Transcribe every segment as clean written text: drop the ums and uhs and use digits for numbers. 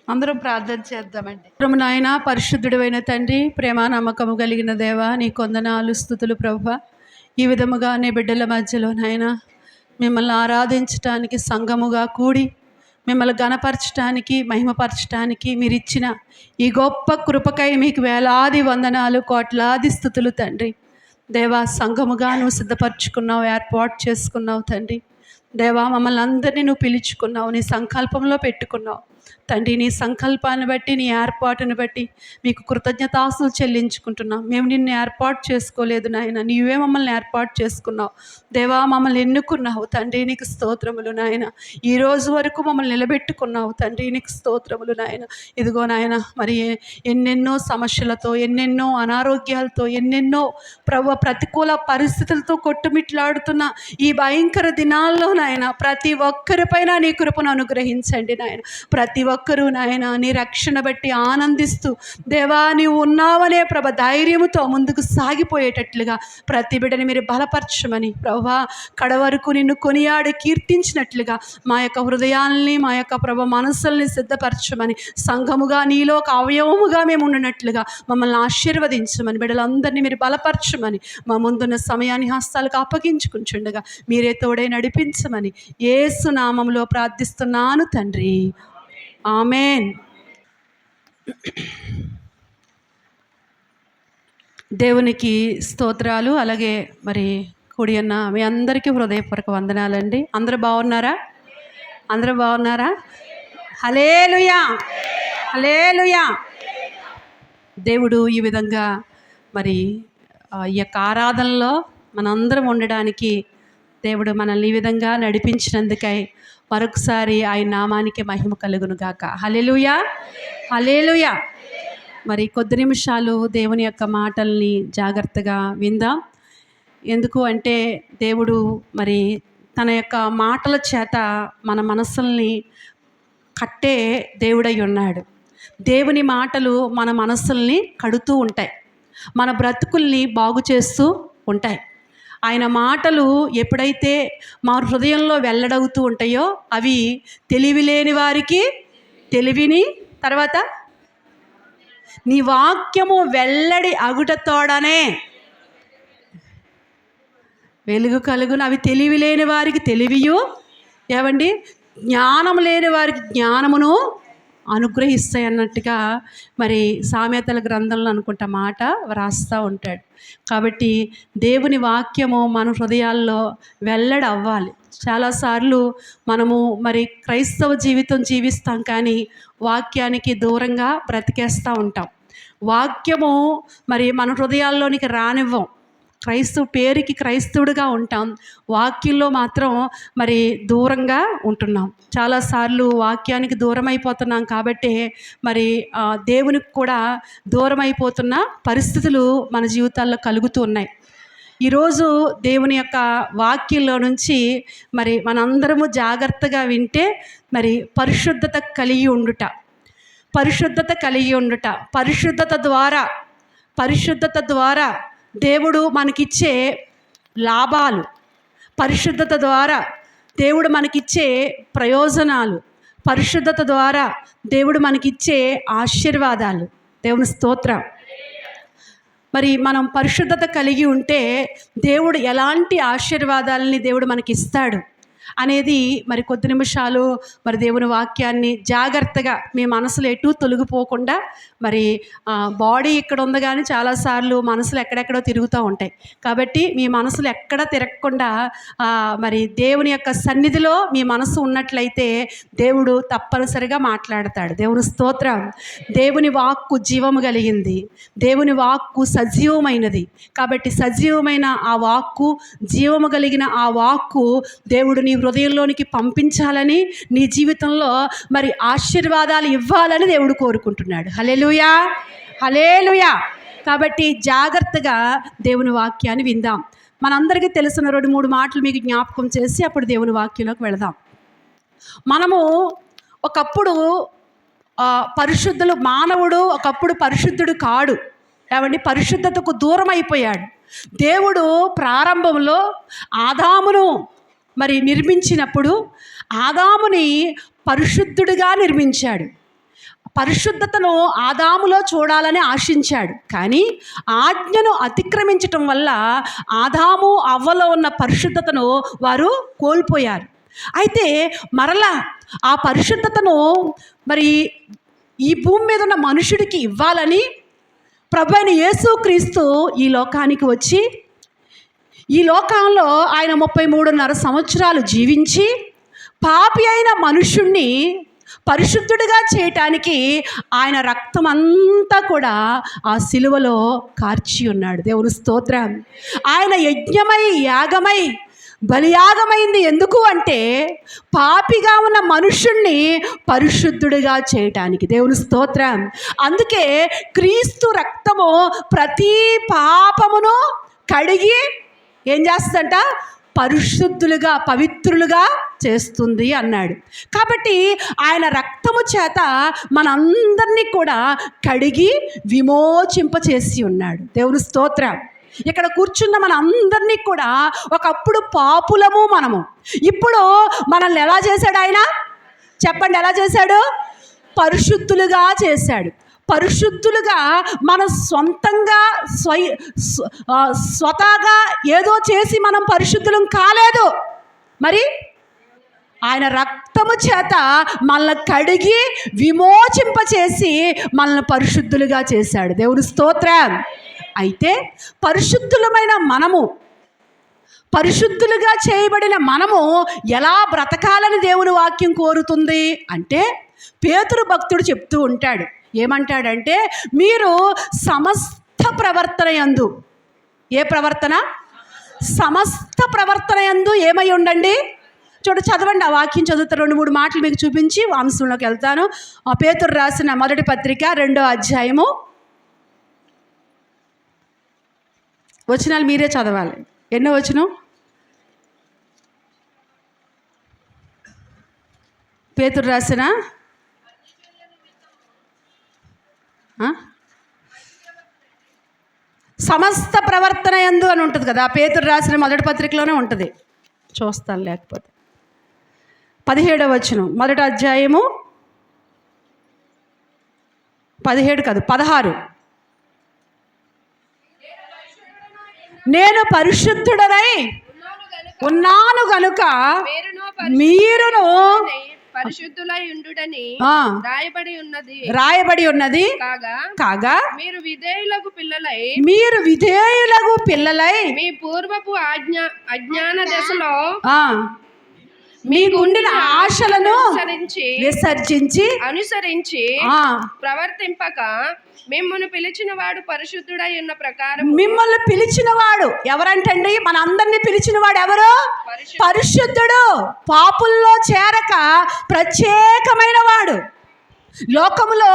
అందరం ప్రార్థన చేద్దామండి. నాయన పరిశుద్ధుడైన తండ్రి, ప్రేమ నమ్మకము కలిగిన దేవ, నీ కొందనాలు స్తుతులు ప్రభువా. ఈ విధముగా నీ బిడ్డల మధ్యలో నాయన మిమ్మల్ని ఆరాధించటానికి సంఘముగా కూడి మిమ్మల్ని గణపరచటానికి మహిమపరచటానికి మీరు ఇచ్చిన ఈ గొప్ప కృపకై మీకు వేలాది వందనాలు, కోట్లాది స్తుతులు తండ్రి. దేవా, సంఘముగా నువ్వు సిద్ధపరచుకున్నావు, ఏర్పాటు చేసుకున్నావు తండ్రి. దేవా, మమ్మల్ని అందరినీ నువ్వు పిలుచుకున్నావు, నీ సంకల్పంలో పెట్టుకున్నావు తండ్రి. నీ సంకల్పాన్ని బట్టి, నీ ఏర్పాటును బట్టి మీకు కృతజ్ఞతాస్తులు చెల్లించుకుంటున్నాం. మేము నిన్ను ఏర్పాటు చేసుకోలేదు నాయన, నీవే మమ్మల్ని ఏర్పాటు చేసుకున్నావు దేవా. మమ్మల్ని ఎన్నుకున్నావు తండ్రి, నీకు స్తోత్రములు నాయన. ఈరోజు వరకు మమ్మల్ని నిలబెట్టుకున్నావు తండ్రి, నీకు స్తోత్రములు నాయన. ఇదిగో నాయన, మరి ఎన్నెన్నో సమస్యలతో, ఎన్నెన్నో అనారోగ్యాలతో, ఎన్నెన్నో ప్రతికూల పరిస్థితులతో కొట్టుమిట్లాడుతున్న ఈ భయంకర దినాల్లో నాయన ప్రతి ఒక్కరిపైన నీ కృపను అనుగ్రహించండి నాయన. ప్రతి ఒక్కరూ నాయన నీ రక్షణ బట్టి ఆనందిస్తూ దేవా నీవు ఉన్నావనే ధైర్యముతో ముందుకు సాగిపోయేటట్లుగా ప్రతి బిడ్డని మీరు బలపరచమని ప్రభువా, కడవరకు నిన్ను కొనియాడి కీర్తించినట్లుగా మా యొక్క హృదయాల్ని, మా యొక్క మనసుల్ని సిద్ధపరచమని, సంఘముగా నీలో ఒక అవయవముగా మేము ఉండినట్లుగా మమ్మల్ని ఆశీర్వదించమని, బిడ్డలందరినీ మీరు బలపరచమని, మా ముందున్న సమయాన్ని హస్తాలకు అప్పగించుకుంటుండగా మీరే తోడై నడిపించమని యేసు నామములో ప్రార్థిస్తున్నాను తండ్రి, ఆమేన్. దేవునికి స్తోత్రాలు. అలాగే మరి కుడి అన్న మీ అందరికీ హృదయపూర్వక వందనాలండి. అందరూ బాగున్నారా? అందరూ బాగున్నారా? హల్లెలూయా, హల్లెలూయా. దేవుడు ఈ విధంగా మరి ఈ యొక్క ఆరాధనలో మనందరం ఉండడానికి దేవుడు మనల్ని ఈ విధంగా నడిపించినందుకై మరొకసారి ఆయన నామానికి మహిమ కలుగును గాక. హల్లెలూయా, హల్లెలూయా. మరి కొద్ది నిమిషాలు దేవుని యొక్క మాటల్ని జాగ్రత్తగా విందాం. ఎందుకు అంటే దేవుడు మరి తన యొక్క మాటల చేత మన మనసుల్ని కట్టే దేవుడై ఉన్నాడు. దేవుని మాటలు మన మనసుల్ని కడుతూ ఉంటాయి, మన బ్రతుకుల్ని బాగు చేస్తూ ఉంటాయి. ఆయన మాటలు ఎప్పుడైతే మా హృదయంలో వెల్లడవుతూ ఉంటాయో అవి తెలివి లేని వారికి తెలివిని, తర్వాత నీ వాక్యము వెల్లడి అగుటతోడనే వెలుగు కలుగును. అవి తెలివి లేని వారికి తెలివియు, ఏవండి, జ్ఞానం లేని వారికి జ్ఞానమును అనుగ్రహిస్తాయి అన్నట్టుగా మరి సామెతల గ్రంథంలో అనుకుంటా మాట వ్రాస్తూ ఉంటాడు. కాబట్టి దేవుని వాక్యము మన హృదయాల్లో వెల్లడి అవ్వాలి. చాలాసార్లు మనము మరి క్రైస్తవ జీవితం జీవిస్తాం, కానీ వాక్యానికి దూరంగా బ్రతికేస్తూ ఉంటాం. వాక్యము మరి మన హృదయాల్లోనికి రానివ్వం. పేరుకి క్రైస్తవుడిగా ఉంటాం, వాక్యంలో మాత్రం మరి దూరంగా ఉంటున్నాం. చాలాసార్లు వాక్యానికి దూరం అయిపోతున్నాం కాబట్టి మరి దేవునికి కూడా దూరం అయిపోతున్న పరిస్థితులు మన జీవితాల్లో కలుగుతూ ఉన్నాయి. ఈరోజు దేవుని యొక్క వాక్యంలో నుంచి మరి మనందరము జాగ్రత్తగా వింటే మరి పరిశుద్ధత కలిగి ఉండుట, పరిశుద్ధత కలిగి ఉండుట, పరిశుద్ధత ద్వారా దేవుడు మనకిచ్చే లాభాలు, పరిశుద్ధత ద్వారా దేవుడు మనకిచ్చే ప్రయోజనాలు, పరిశుద్ధత ద్వారా దేవుడు మనకిచ్చే ఆశీర్వాదాలు. దేవుని స్తోత్రం. మరి మనం పరిశుద్ధత కలిగి ఉంటే దేవుడు ఎలాంటి ఆశీర్వాదాలని దేవుడు మనకిస్తాడు అనేది మరి కొద్ది నిమిషాలు మరి దేవుని వాక్యాన్ని జాగ్రత్తగా మీ మనసులు ఎటు తొలగిపోకుండా, మరి బాడీ ఇక్కడ ఉంది కానీ చాలాసార్లు మనసులు ఎక్కడెక్కడో తిరుగుతూ ఉంటాయి. కాబట్టి మీ మనసులు ఎక్కడ తిరగకుండా మరి దేవుని యొక్క సన్నిధిలో మీ మనసు ఉన్నట్లయితే దేవుడు తప్పనిసరిగా మాట్లాడతాడు. దేవుని స్తోత్రం. దేవుని వాక్కు జీవము కలిగింది, దేవుని వాక్కు సజీవమైనది. కాబట్టి సజీవమైన ఆ వాక్కు, జీవము కలిగిన ఆ వాక్కు దేవుడు నీ హృదయంలోనికి పంపించాలని, నీ జీవితంలో మరి ఆశీర్వాదాలు ఇవ్వాలని దేవుడు కోరుకుంటున్నాడు. హల్లెలూయా, హల్లెలూయా. కాబట్టి జాగ్రత్తగా దేవుని వాక్యాన్ని విందాం. మనందరికీ తెలిసిన 2-3 మాటలు మీకు జ్ఞాపకం చేసి అప్పుడు దేవుని వాక్యంలోకి వెళదాం. మనము ఒకప్పుడు మానవుడు ఒకప్పుడు పరిశుద్ధుడు కాడు, ఏమండి, పరిశుద్ధతకు దూరం అయిపోయాడు. దేవుడు ప్రారంభంలో ఆదామును మరి నిర్మించినప్పుడు ఆదాముని పరిశుద్ధుడిగా నిర్మించాడు. పరిశుద్ధతను ఆదాములో చూడాలని ఆశించాడు. కానీ ఆజ్ఞను అతిక్రమించటం వల్ల ఆదాము అవ్వలో ఉన్న పరిశుద్ధతను వారు కోల్పోయారు. అయితే మరలా ఆ పరిశుద్ధతను మరి ఈ భూమి మీద ఉన్న మనుషుడికి ఇవ్వాలని ప్రభువైన యేసుక్రీస్తు ఈ లోకానికి వచ్చి ఈ లోకంలో ఆయన 33.5 సంవత్సరాలు జీవించి పాపి అయిన మనుషుణ్ణి పరిశుద్ధుడిగా చేయటానికి ఆయన రక్తం అంతా కూడా ఆ సిలువలో కార్చి ఉన్నాడు. దేవుని స్తోత్రం. ఆయన యజ్ఞమై యాగమై బలియాగమైంది. ఎందుకు అంటే పాపిగా ఉన్న మనుషుణ్ణి పరిశుద్ధుడిగా చేయటానికి. దేవుని స్తోత్రం. అందుకే క్రీస్తు రక్తము ప్రతి పాపమును కడిగి ఏం చేస్తుందంట? పరిశుద్ధులుగా పవిత్రులుగా చేస్తుంది అన్నాడు. కాబట్టి ఆయన రక్తము చేత మనందరినీ కూడా కడిగి విమోచింపచేసి ఉన్నాడు. దేవుని స్తోత్రం. ఇక్కడ కూర్చున్న మన అందరినీ కూడా ఒకప్పుడు పాపులము మనము, ఇప్పుడు మనల్ని ఎలా చేశాడు ఆయన? చెప్పండి, ఎలా చేశాడు? పరిశుద్ధులుగా చేశాడు. పరిశుద్ధులుగా మన సొంతంగా స్వతహాగా ఏదో చేసి మనం పరిశుద్ధులం కాలేదు. మరి ఆయన రక్తము చేత మనల్ని కడిగి విమోచింపచేసి మనల్ని పరిశుద్ధులుగా చేశాడు. దేవుని స్తోత్రం. అయితే పరిశుద్ధులమైన మనము, పరిశుద్ధులుగా చేయబడిన మనము ఎలా బ్రతకాలని దేవుని వాక్యం కోరుతుంది అంటే, పేతురు భక్తుడు చెప్తూ ఉంటాడు. ఏమంటాడంటే, మీరు సమస్త ప్రవర్తన యందు, ఏ ప్రవర్తన? సమస్త ప్రవర్తన యందు ఏమై ఉండండి? చదవండి, ఆ వాక్యం చదువుతా. 2-3 మాటలు మీకు చూపించి వంశంలోకి వెళ్తాను. పేతురు రాసిన మొదటి పత్రిక 2వ అధ్యాయము వచనాలు మీరే చదవాలి. ఎన్నో వచనం? పేతురు రాసిన సమస్త ప్రవర్తన యందు అని ఉంటుంది కదా. పేతురు రాసిన మొదటి పత్రికలోనే ఉంటుంది. చూస్తాను లేకపోతే. 17వ వచనం, మొదటి అధ్యాయము 17 కాదు 16. నేను పరిశుద్ధుడనై ఉన్నాను గనుక మీరును పరిశుద్ధులై ఉండుడని రాయబడి ఉన్నది కాగా మీరు విధేయులకు పిల్లలై మీ పూర్వపు అజ్ఞాన దశలో మీకుండిన ఆశలను విసర్జించి అనుసరించి ప్రవర్తింపక మిమ్మల్ని పిలిచిన వాడు పరిశుద్ధుడై ఉన్న ప్రకారం. మిమ్మల్ని పిలిచిన వాడు ఎవరంటండి? మన అందరినీ పిలిచిన వాడు ఎవరు? పరిశుద్ధుడు. పాపుల్లో చేరక ప్రత్యేకమైన వాడు. లోకములో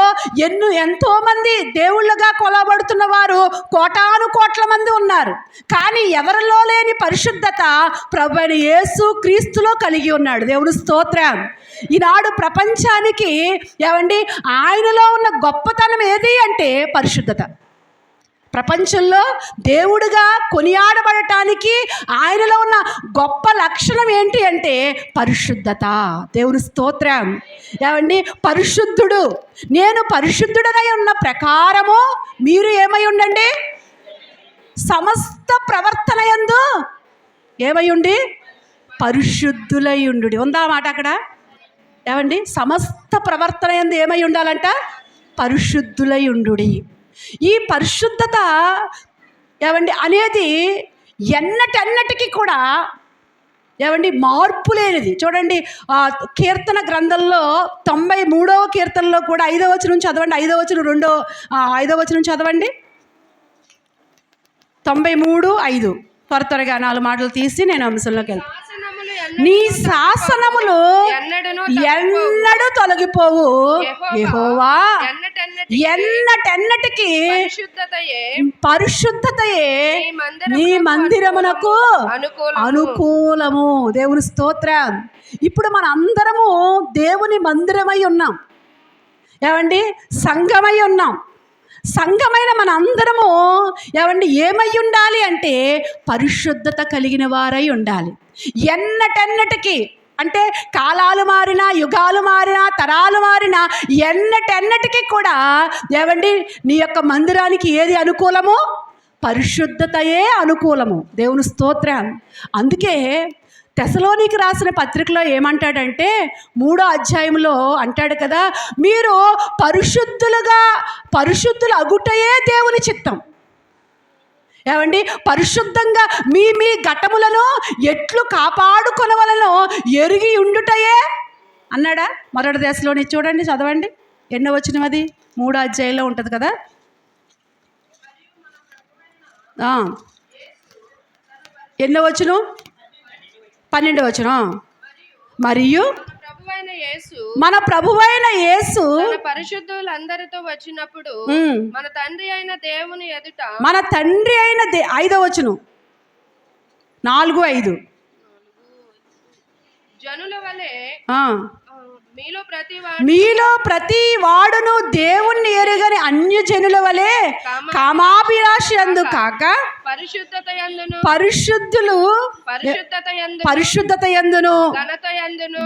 ఎంతోమంది దేవుళ్ళుగా కొలబడుతున్న వారు కోటాను కోట్ల మంది ఉన్నారు. కానీ ఎవరిలో లేని పరిశుద్ధత ప్రభువైన యేసు క్రీస్తులో కలిగి ఉన్నాడు. దేవుని స్తోత్రం. ఈనాడు ప్రపంచానికి ఏమండి ఆయనలో ఉన్న గొప్పతనం ఏది అంటే పరిశుద్ధత. ప్రపంచంలో దేవుడుగా కొనియాడబడటానికి ఆయనలో ఉన్న గొప్ప లక్షణం ఏంటి అంటే పరిశుద్ధత. దేవుని స్తోత్రం. ఏమండి, పరిశుద్ధుడు. నేను పరిశుద్ధుడనై ఉన్న ప్రకారము మీరు ఏమై ఉండండి? సమస్త ప్రవర్తన యందు ఏమై ఉండి? పరిశుద్ధులై ఉండు. ఉందా మాట అక్కడ? ఏమండి, సమస్త ప్రవర్తన యందు ఏమై ఉండాలంట? పరిశుద్ధులై ఉండు. ఈ పరిశుద్ధత ఏమండి అనేది ఎన్నటన్నటికీ కూడా ఏమండి మార్పు లేనిది. చూడండి, కీర్తన గ్రంథంలో 93వ కీర్తనలో కూడా 5వ వచనం చదవండి. 5వ వచనం 5వ వచనం చదవండి. 93:5. త్వరగా 4 మాటలు తీసి నేను అంశంలోకి వెళ్తాను. నీ శాసనములు ఎన్నడూ తొలగిపోవు యెహోవా. ఎన్నటెన్నటికి పరిశుద్ధతయే నీ మందిరమునకు అనుకూలము. దేవుని స్తోత్రం. ఇప్పుడు మన అందరము దేవుని మందిరమై ఉన్నాం. ఏమండి, సంఘమై ఉన్నాం. సంఘమైన మన అందరము ఏమండి ఏమై ఉండాలి అంటే పరిశుద్ధత కలిగిన వారై ఉండాలి. ఎన్నటెన్నటికి అంటే కాలాలు మారినా, యుగాలు మారినా, తరాలు మారినా, ఎన్నటెన్నటికీ కూడా ఏవండి నీ యొక్క మందిరానికి ఏది అనుకూలము? పరిశుద్ధతయే అనుకూలము. దేవుని స్తోత్రం. అందుకే తెసలోనికి రాసిన పత్రికలో ఏమంటాడంటే 3వ అధ్యాయంలో అంటాడు కదా, మీరు పరిశుద్ధులు అగుటయే దేవుని చిత్తం. ఏమండి, పరిశుద్ధంగా మీ మీ ఘటములను ఎట్లు కాపాడుకొనవలనో ఎరిగి ఉండుటయే అన్నాడా? మొదటి దశలోని చూడండి, చదవండి. ఎన్నో వచనం అది? 3వ అధ్యాయంలో ఉంటుంది కదా. ఎన్నో వచనం? 12వ వచనం. మరియు మన ప్రభువైన యేసు పరిశుద్ధులందరితో వచ్చినప్పుడు మన తండ్రి అయిన దేవుని ఎదుట 5వ వచనం 4-5 జనుల వలె మీలో ప్రతి వాడును దేవుణ్ణి ఎరుగని అన్యజనుల వలె కామాభిలాషి అందు కాక పరిశుద్ధత యందును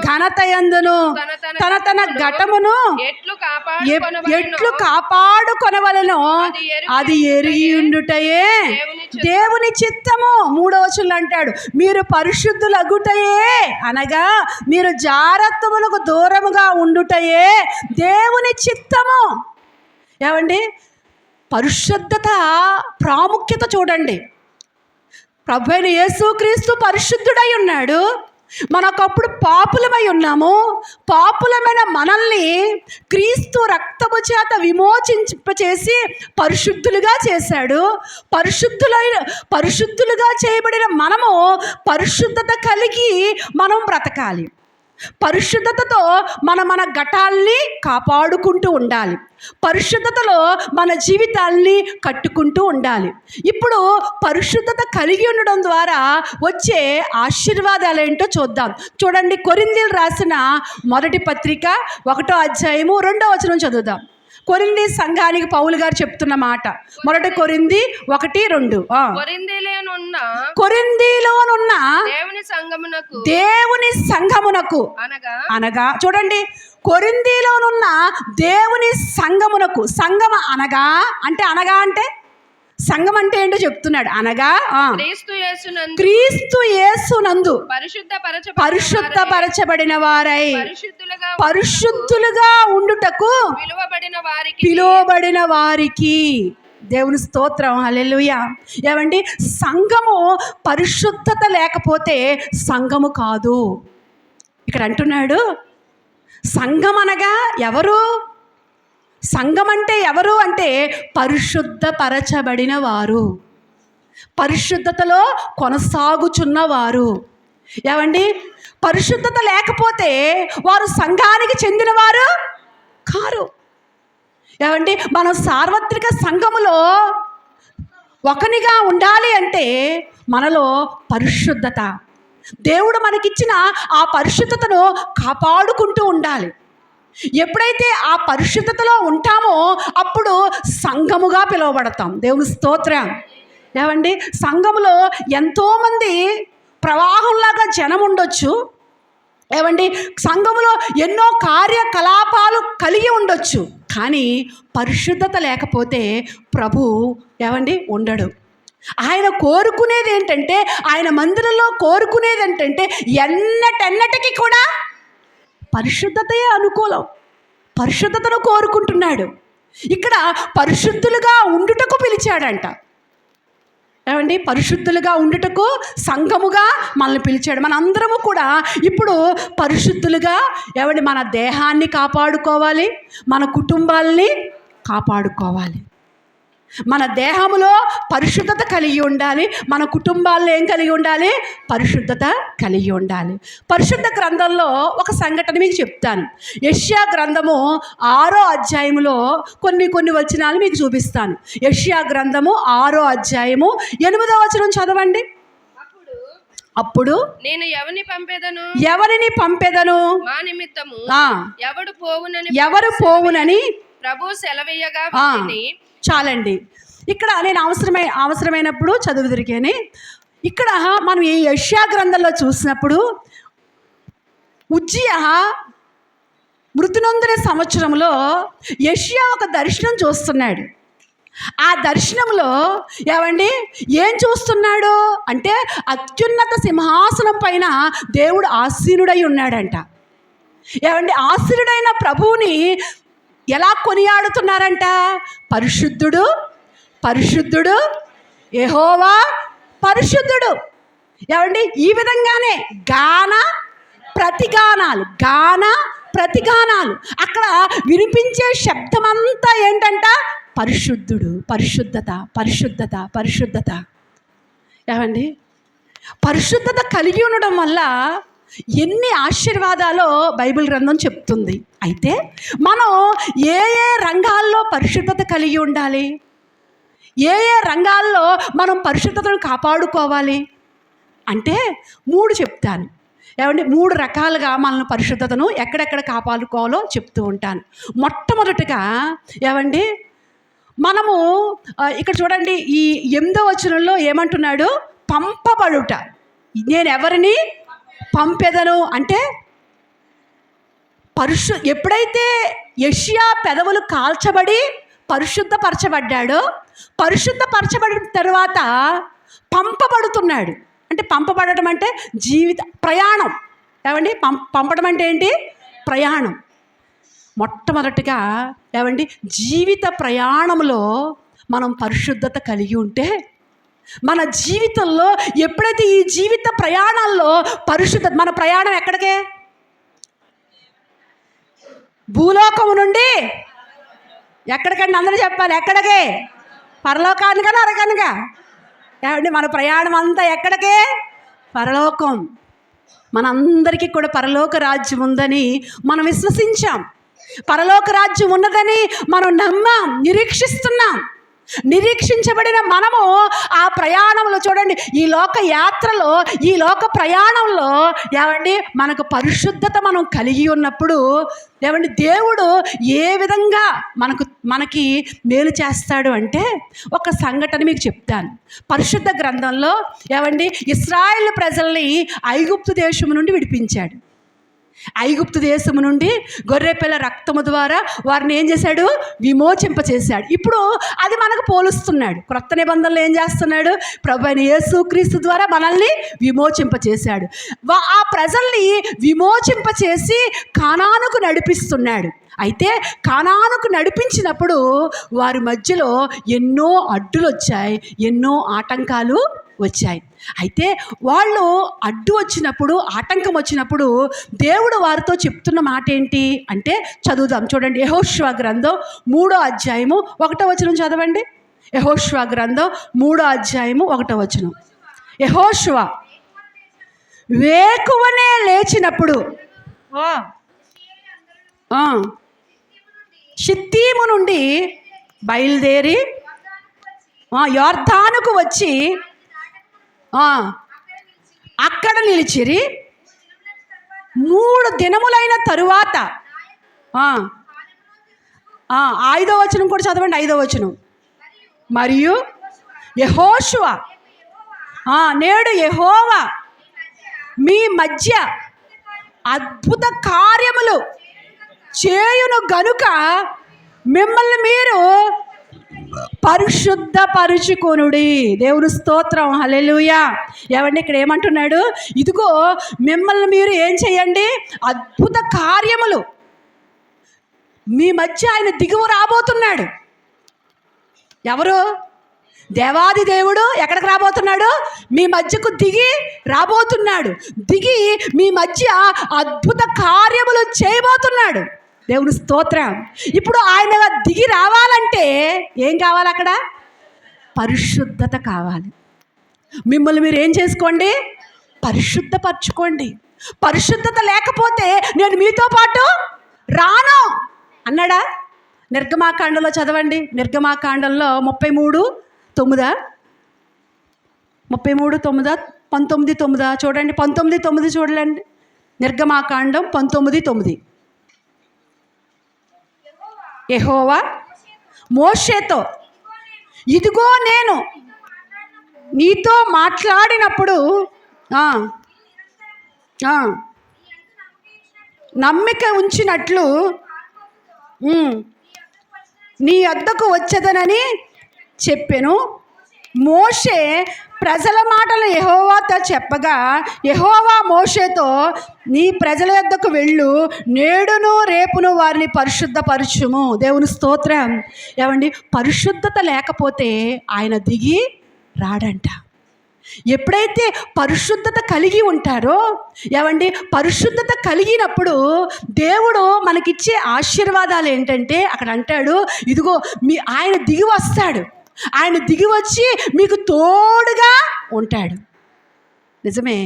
ఘనత యందును తన ఘటమును ఎట్లు కాపాడుకొనవలెనో అది ఎరిగి ఉండుటయే దేవుని చిత్తము. 3వ వచనంలో అంటాడు, మీరు పరిశుద్ధులు అగుటయే అనగా మీరు జారత్వములకు దూరముగా ఉండుటయే దేవుని చిత్తము. ఏమండి, పరిశుద్ధత ప్రాముఖ్యత చూడండి. ప్రభువైన యేసుక్రీస్తు పరిశుద్ధుడై ఉన్నాడు. మనకప్పుడు పాపులమై ఉన్నాము. పాపులమైన మనల్ని క్రీస్తు రక్తము చేత విమోచింపచేసి పరిశుద్ధులుగా చేశాడు. పరిశుద్ధులుగా చేయబడిన మనము పరిశుద్ధత కలిగి మనం బ్రతకాలి. పరిశుద్ధతతో మన ఘటాల్ని కాపాడుకుంటూ ఉండాలి. పరిశుద్ధతలో మన జీవితాల్ని కట్టుకుంటూ ఉండాలి. ఇప్పుడు పరిశుద్ధత కలిగి ఉండడం ద్వారా వచ్చే ఆశీర్వాదాలు ఏంటో చూద్దాం. చూడండి, కొరింథీయులకు రాసిన మొదటి పత్రిక 1వ అధ్యాయము 2వ వచనం చదువుదాం. కొరింథీ సంఘానికి పౌలు గారు చెప్తున్న మాట. 1 కొరింథీ 1:2 కొరింథీలోనున్న దేవుని సంఘమునకు అనగా చూడండి, కొరింథీలోనున్న దేవుని సంఘమునకు. సంఘం అనగా అంటే సంఘం అంటే ఏంటో చెప్తున్నాడు. అనగా క్రీస్తు యేసునందు పరిశుద్ధపరచబడిన వారై పరిశుద్ధులుగా ఉండుటకు పిలువబడిన వారికి. దేవుని స్తోత్రం, హల్లెలూయా. ఏమండి, సంఘము పరిశుద్ధత లేకపోతే సంఘము కాదు. ఇక్కడ అంటున్నాడు, సంఘం అనగా ఎవరు? సంఘం అంటే ఎవరు అంటే పరిశుద్ధపరచబడిన వారు, పరిశుద్ధతలో కొనసాగుచున్నవారు. ఏమండి, పరిశుద్ధత లేకపోతే వారు సంఘానికి చెందినవారు కారు. ఏమండి, మనం సార్వత్రిక సంఘములో ఒకనిగా ఉండాలి అంటే మనలో పరిశుద్ధత, దేవుడు మనకిచ్చిన ఆ పరిశుద్ధతను కాపాడుకుంటూ ఉండాలి. ఎప్పుడైతే ఆ పరిశుద్ధతలో ఉంటామో అప్పుడు సంఘముగా పిలువబడతాం. దేవుని స్తోత్రం. ఏమండి, సంఘములో ఎంతోమంది ప్రవాహంలాగా జనం ఉండొచ్చు. ఏమండి, సంఘములో ఎన్నో కార్యకలాపాలు కలిగి ఉండొచ్చు. కానీ పరిశుద్ధత లేకపోతే ప్రభు ఏమండి ఉండడు. ఆయన కోరుకునేది ఏంటంటే, ఆయన మందిరంలో కోరుకునేది ఏంటంటే ఎన్నటెన్నటికీ కూడా పరిశుద్ధతయే అనుకూలం. పరిశుద్ధతను కోరుకుంటున్నాడు. ఇక్కడ పరిశుద్ధులుగా ఉండుటకు పిలిచాడంట. ఏమండి, పరిశుద్ధులుగా ఉండుటకు సంఘముగా మనల్ని పిలిచాడు. మనందరము కూడా ఇప్పుడు పరిశుద్ధులుగా ఏమండి మన దేహాన్ని కాపాడుకోవాలి, మన కుటుంబాల్ని కాపాడుకోవాలి. మన దేహములో పరిశుద్ధత కలిగి ఉండాలి, మన కుటుంబాల్లో ఏం కలిగి ఉండాలి? పరిశుద్ధత కలిగి ఉండాలి. పరిశుద్ధ గ్రంథంలో ఒక సంఘటన మీకు చెప్తాను. యెషయా గ్రంథము 6వ అధ్యాయములో కొన్ని వచనాలు మీకు చూపిస్తాను. యెషయా గ్రంథము 6వ అధ్యాయము 8వ వచనం చదవండి. అప్పుడు నేను ఎవరిని పంపెదను మా నిమిత్తము ఎవరు పోవునని ప్రభు సెలవీయగా చాలండి. ఇక్కడ నేను అవసరమైనప్పుడు చదువు తిరిగాని. ఇక్కడ మనం ఈ యెషయా గ్రంథంలో చూసినప్పుడు ఉజ్జియా మృతి నొందిన సంవత్సరంలో యెషయా ఒక దర్శనం చూస్తున్నాడు. ఆ దర్శనంలో ఏమండి ఏం చూస్తున్నాడు అంటే అత్యున్నత సింహాసనం పైన దేవుడు ఆసీనుడై ఉన్నాడంట. ఏమండి ఆసీనుడైన ప్రభువుని ఎలా కొనియాడుతున్నారంట? పరిశుద్ధుడు పరిశుద్ధుడు యెహోవా పరిశుద్ధుడు. ఏమండి ఈ విధంగానే గాన ప్రతిగానాలు అక్కడ వినిపించే శబ్దమంతా ఏంటంట? పరిశుద్ధుడు, పరిశుద్ధత. ఏమండి పరిశుద్ధత కలిగి ఉండడం వల్ల ఎన్ని ఆశీర్వాదాలో బైబిల్ గ్రంథం చెప్తుంది. అయితే మనం ఏ రంగాల్లో పరిశుద్ధత కలిగి ఉండాలి, ఏ రంగాల్లో మనం పరిశుద్ధతను కాపాడుకోవాలి అంటే 3 చెప్తాను. ఏమంటే 3 రకాలుగా మనల్ని పరిశుద్ధతను ఎక్కడెక్కడ కాపాడుకోవాలో చెప్తూ ఉంటాను. మొట్టమొదటిగా ఏమండి మనము ఇక్కడ చూడండి, ఈ 8వ వచనంలో ఏమంటున్నాడు? పంపబడుట. నేను ఎవరిని పంపెదను అంటే ఎప్పుడైతే యెషయా పెదవులు కాల్చబడి పరిశుద్ధపరచబడ్డాడో, పరిశుద్ధపరచబడిన తర్వాత పంపబడుతున్నాడు. అంటే పంపబడటం అంటే జీవిత ప్రయాణం. ఏమండి పంపడం అంటే ఏంటి? ప్రయాణం. మొట్టమొదటిగా ఏమండి జీవిత ప్రయాణంలో మనం పరిశుద్ధత కలిగి ఉంటే మన జీవితంలో ఎప్పుడైతే ఈ జీవిత ప్రయాణాల్లో మన ప్రయాణం ఎక్కడికే? భూలోకం నుండి ఎక్కడికండి? అందరూ చెప్పాలి. ఎక్కడికే? పరలోకానిగా నరకానిగా? ఏమండి మన ప్రయాణం అంతా ఎక్కడికే? పరలోకం. మనందరికీ కూడా పరలోక రాజ్యం ఉందని మనం విశ్వసించాం. పరలోక రాజ్యం ఉన్నదని మనం నమ్మాం, నిరీక్షించబడిన మనము ఆ ప్రయాణంలో చూడండి, ఈ లోక యాత్రలో, ఈ లోక ప్రయాణంలో ఏమండి మనకు పరిశుద్ధత మనం కలిగి ఉన్నప్పుడు ఏమండి దేవుడు ఏ విధంగా మనకి మేలు చేస్తాడు అంటే ఒక సంఘటన మీకు చెప్తాను. పరిశుద్ధ గ్రంథంలో ఏమండి ఇశ్రాయేలు ప్రజల్ని ఐగుప్తు దేశం నుండి విడిపించాడు. ఐగుప్తు దేశము నుండి గొర్రెపిల్ల రక్తము ద్వారా వారిని ఏం చేశాడు? విమోచింపచేశాడు. ఇప్పుడు అది మనకు పోలుస్తున్నాడు. క్రొత్త నిబంధనలు ఏం చేస్తున్నాడు? ప్రభువైన యేసుక్రీస్తు ద్వారా మనల్ని విమోచింపచేశాడు. ఆ ప్రజల్ని విమోచింపచేసి కానానుకు నడిపిస్తున్నాడు. అయితే కానానుకు నడిపించినప్పుడు వారి మధ్యలో ఎన్నో అడ్డులు వచ్చాయి, ఎన్నో ఆటంకాలు వచ్చాయి. అయితే వాళ్ళు అడ్డు వచ్చినప్పుడు, ఆటంకం వచ్చినప్పుడు దేవుడు వారితో చెప్తున్న మాట ఏంటి అంటే చదువుదాం. చూడండి, యెహోషువ గ్రంథం 3వ అధ్యాయము 1వ వచనం చదవండి. యెహోషువ గ్రంథం 3వ అధ్యాయము 1వ వచనం. యెహోషువ వేకువనే లేచినప్పుడు షిత్తీము నుండి బయలుదేరి యొర్దానుకు వచ్చి అక్కడ నిలిచిరి. 3 దినములైన తరువాత 5వ వచనం కూడా చదవండి. 5వ వచనం. మరియు యెహోషువ నేడు యెహోవా మీ మధ్య అద్భుత కార్యములు చేయును గనుక మిమ్మల్ని మీరు పరిశుద్ధపరుచుకొనుడి. దేవుని స్తోత్రం, హల్లెలూయా. ఏమండి ఇక్కడ ఏమంటున్నాడు? ఇదిగో మిమ్మల్ని మీరు ఏం చేయండి? అద్భుత కార్యములు మీ మధ్య ఆయన దిగువ రాబోతున్నాడు. ఎవరు? దేవాది దేవుడు ఎక్కడికి రాబోతున్నాడు? మీ మధ్యకు దిగి రాబోతున్నాడు. దిగి మీ మధ్య అద్భుత కార్యములు చేయబోతున్నాడు. దేవుని స్తోత్రం. ఇప్పుడు ఆయన దిగి రావాలంటే ఏం కావాలి? అక్కడ పరిశుద్ధత కావాలి. మిమ్మల్ని మీరు ఏం చేసుకోండి? పరిశుద్ధపరచుకోండి. పరిశుద్ధత లేకపోతే నేను మీతో పాటు రాను అన్నాడా? నిర్గమాకాండంలో చదవండి. నిర్గమాకాండంలో 33:9 19:9 చూడండి. 19:9 చూడండి. నిర్గమాకాండం 19:9. యెహోవా మోషేతో ఇదిగో నేను నీతో మాట్లాడినప్పుడు నమ్మిక ఉంచినట్లు నీ వద్దకు వచ్చేదనని చెప్పెను. మోషే ప్రజల మాటలు యెహోవాతో చెప్పగా యెహోవా మోషేతో, నీ ప్రజల యొద్దకు వెళ్ళు, నేడును రేపును వారిని పరిశుద్ధపరచుము. దేవుని స్తోత్రం. ఏమండి, పరిశుద్ధత లేకపోతే ఆయన దిగి రాడంట. ఎప్పుడైతే పరిశుద్ధత కలిగి ఉంటారో, ఏమండి, పరిశుద్ధత కలిగినప్పుడు దేవుడు మనకిచ్చే ఆశీర్వాదాలు ఏంటంటే, అక్కడ అంటాడు, ఇదిగో ఆయన దిగి వస్తాడు, ఆయన దిగి వచ్చి మీకు తోడుగా ఉంటాడు. నిజమే,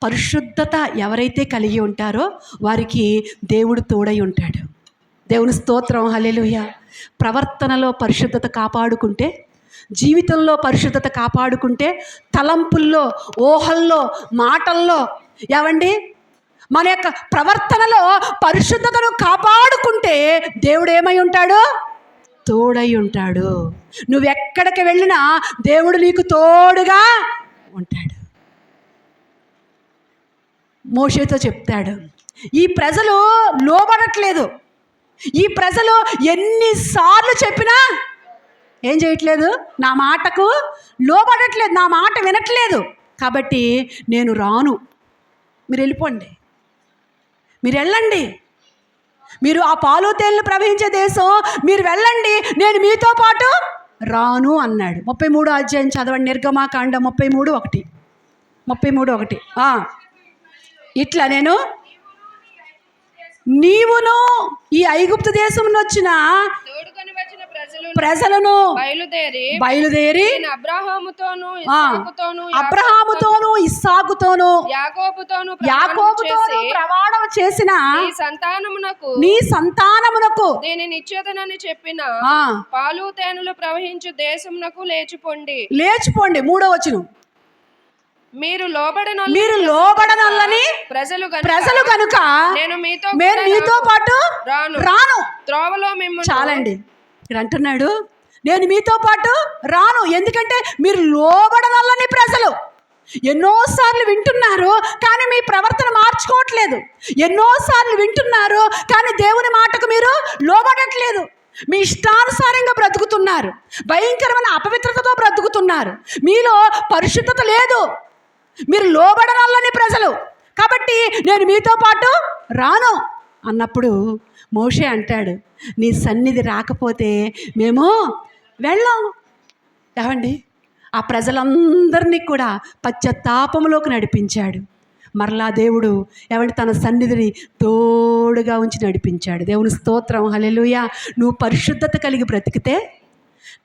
పరిశుద్ధత ఎవరైతే కలిగి ఉంటారో వారికి దేవుడు తోడై ఉంటాడు. దేవుని స్తోత్రం. హల్లెలూయా. ప్రవర్తనలో పరిశుద్ధత కాపాడుకుంటే, జీవితంలో పరిశుద్ధత కాపాడుకుంటే, తలంపుల్లో, ఊహల్లో, మాటల్లో, ఏమండి, మన యొక్క ప్రవర్తనలో పరిశుద్ధతను కాపాడుకుంటే దేవుడు ఏమై ఉంటాడు? తోడై ఉంటాడు. నువ్వెక్కడికి వెళ్ళినా దేవుడు నీకు తోడుగా ఉంటాడు. మోషేతో చెప్తాడు, ఈ ప్రజలు లోబడట్లేదు, ఈ ప్రజలు ఎన్నిసార్లు చెప్పినా ఏం చేయట్లేదు, నా మాటకు లోబడట్లేదు, నా మాట వినట్లేదు, కాబట్టి నేను రాను, మీరు వెళ్ళిపోండి, మీరు వెళ్ళండి, మీరు ఆ పాలు తేళ్లు ప్రవహించే దేశం మీరు వెళ్ళండి, నేను మీతో పాటు రాను అన్నాడు. 33 అధ్యాయం చదవండి, నిర్గమాకాండ 33:1 ఇట్లా నేను నీవును ఈ ఐగుప్తు దేశం వచ్చిన ప్రజలను బయలుదేరి అబ్రహాముతోను ఇస్సాకుతోను యాకోబుతోను ప్రమాణం చేసిన నీ సంతానమునకు నిశ్చేతనని చెప్పిన పాలు తేనెలు ప్రవహించు దేశమునకు లేచిపోండి. 3వ వచనం, మీరు లోబడనొల్లని ప్రజలు కనుక నేను మీతో పాటు రాను. త్రోవలో మిమ్మల్ని చాలండి, ఇక్కడ అంటున్నాడు, నేను మీతో పాటు రాను. ఎందుకంటే మీరు లోబడనొల్లని ప్రజలు. ఎన్నోసార్లు వింటున్నారు కానీ మీ ప్రవర్తన మార్చుకోవట్లేదు. ఎన్నోసార్లు వింటున్నారు కానీ దేవుని మాటకు మీరు లోబడట్లేదు. మీ ఇష్టానుసారంగా బ్రతుకుతున్నారు, భయంకరమైన అపవిత్రతతో బ్రతుకుతున్నారు, మీలో పరిశుద్ధత లేదు, మీరు లోబడనల్లని ప్రజలు, కాబట్టి నేను మీతో పాటు రాను అన్నప్పుడు మోషే అంటాడు, నీ సన్నిధి రాకపోతే మేము వెళ్ళాం. ఏమండి, ఆ ప్రజలందరినీ కూడా పశ్చాత్తాపంలోకి నడిపించాడు. మరలా దేవుడు ఏమంటే తన సన్నిధిని తోడుగా ఉంచి నడిపించాడు. దేవుని స్తోత్రం. హల్లెలూయా. నువ్వు పరిశుద్ధత కలిగి బ్రతికితే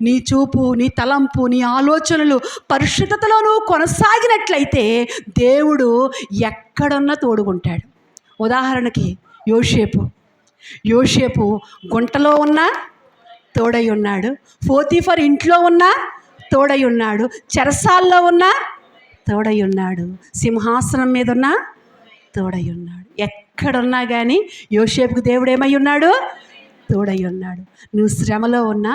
నీ చూపు, నీ తలంపు, నీ ఆలోచనలు పరిశుద్ధతలో నువ్వు కొనసాగినట్లయితే దేవుడు ఎక్కడున్నా తోడుకుంటాడు. ఉదాహరణకి యోసేపు గుంటలో ఉన్నా తోడై ఉన్నాడు, పోతీఫర్ ఇంట్లో ఉన్నా తోడై ఉన్నాడు, చెరసాల్లో ఉన్నా తోడై ఉన్నాడు, సింహాసనం మీద ఉన్నా తోడై ఉన్నాడు. ఎక్కడున్నా కానీ యోసేపుకు దేవుడు ఏమై ఉన్నాడు? తోడై ఉన్నాడు. నువ్వు శ్రమలో ఉన్నా,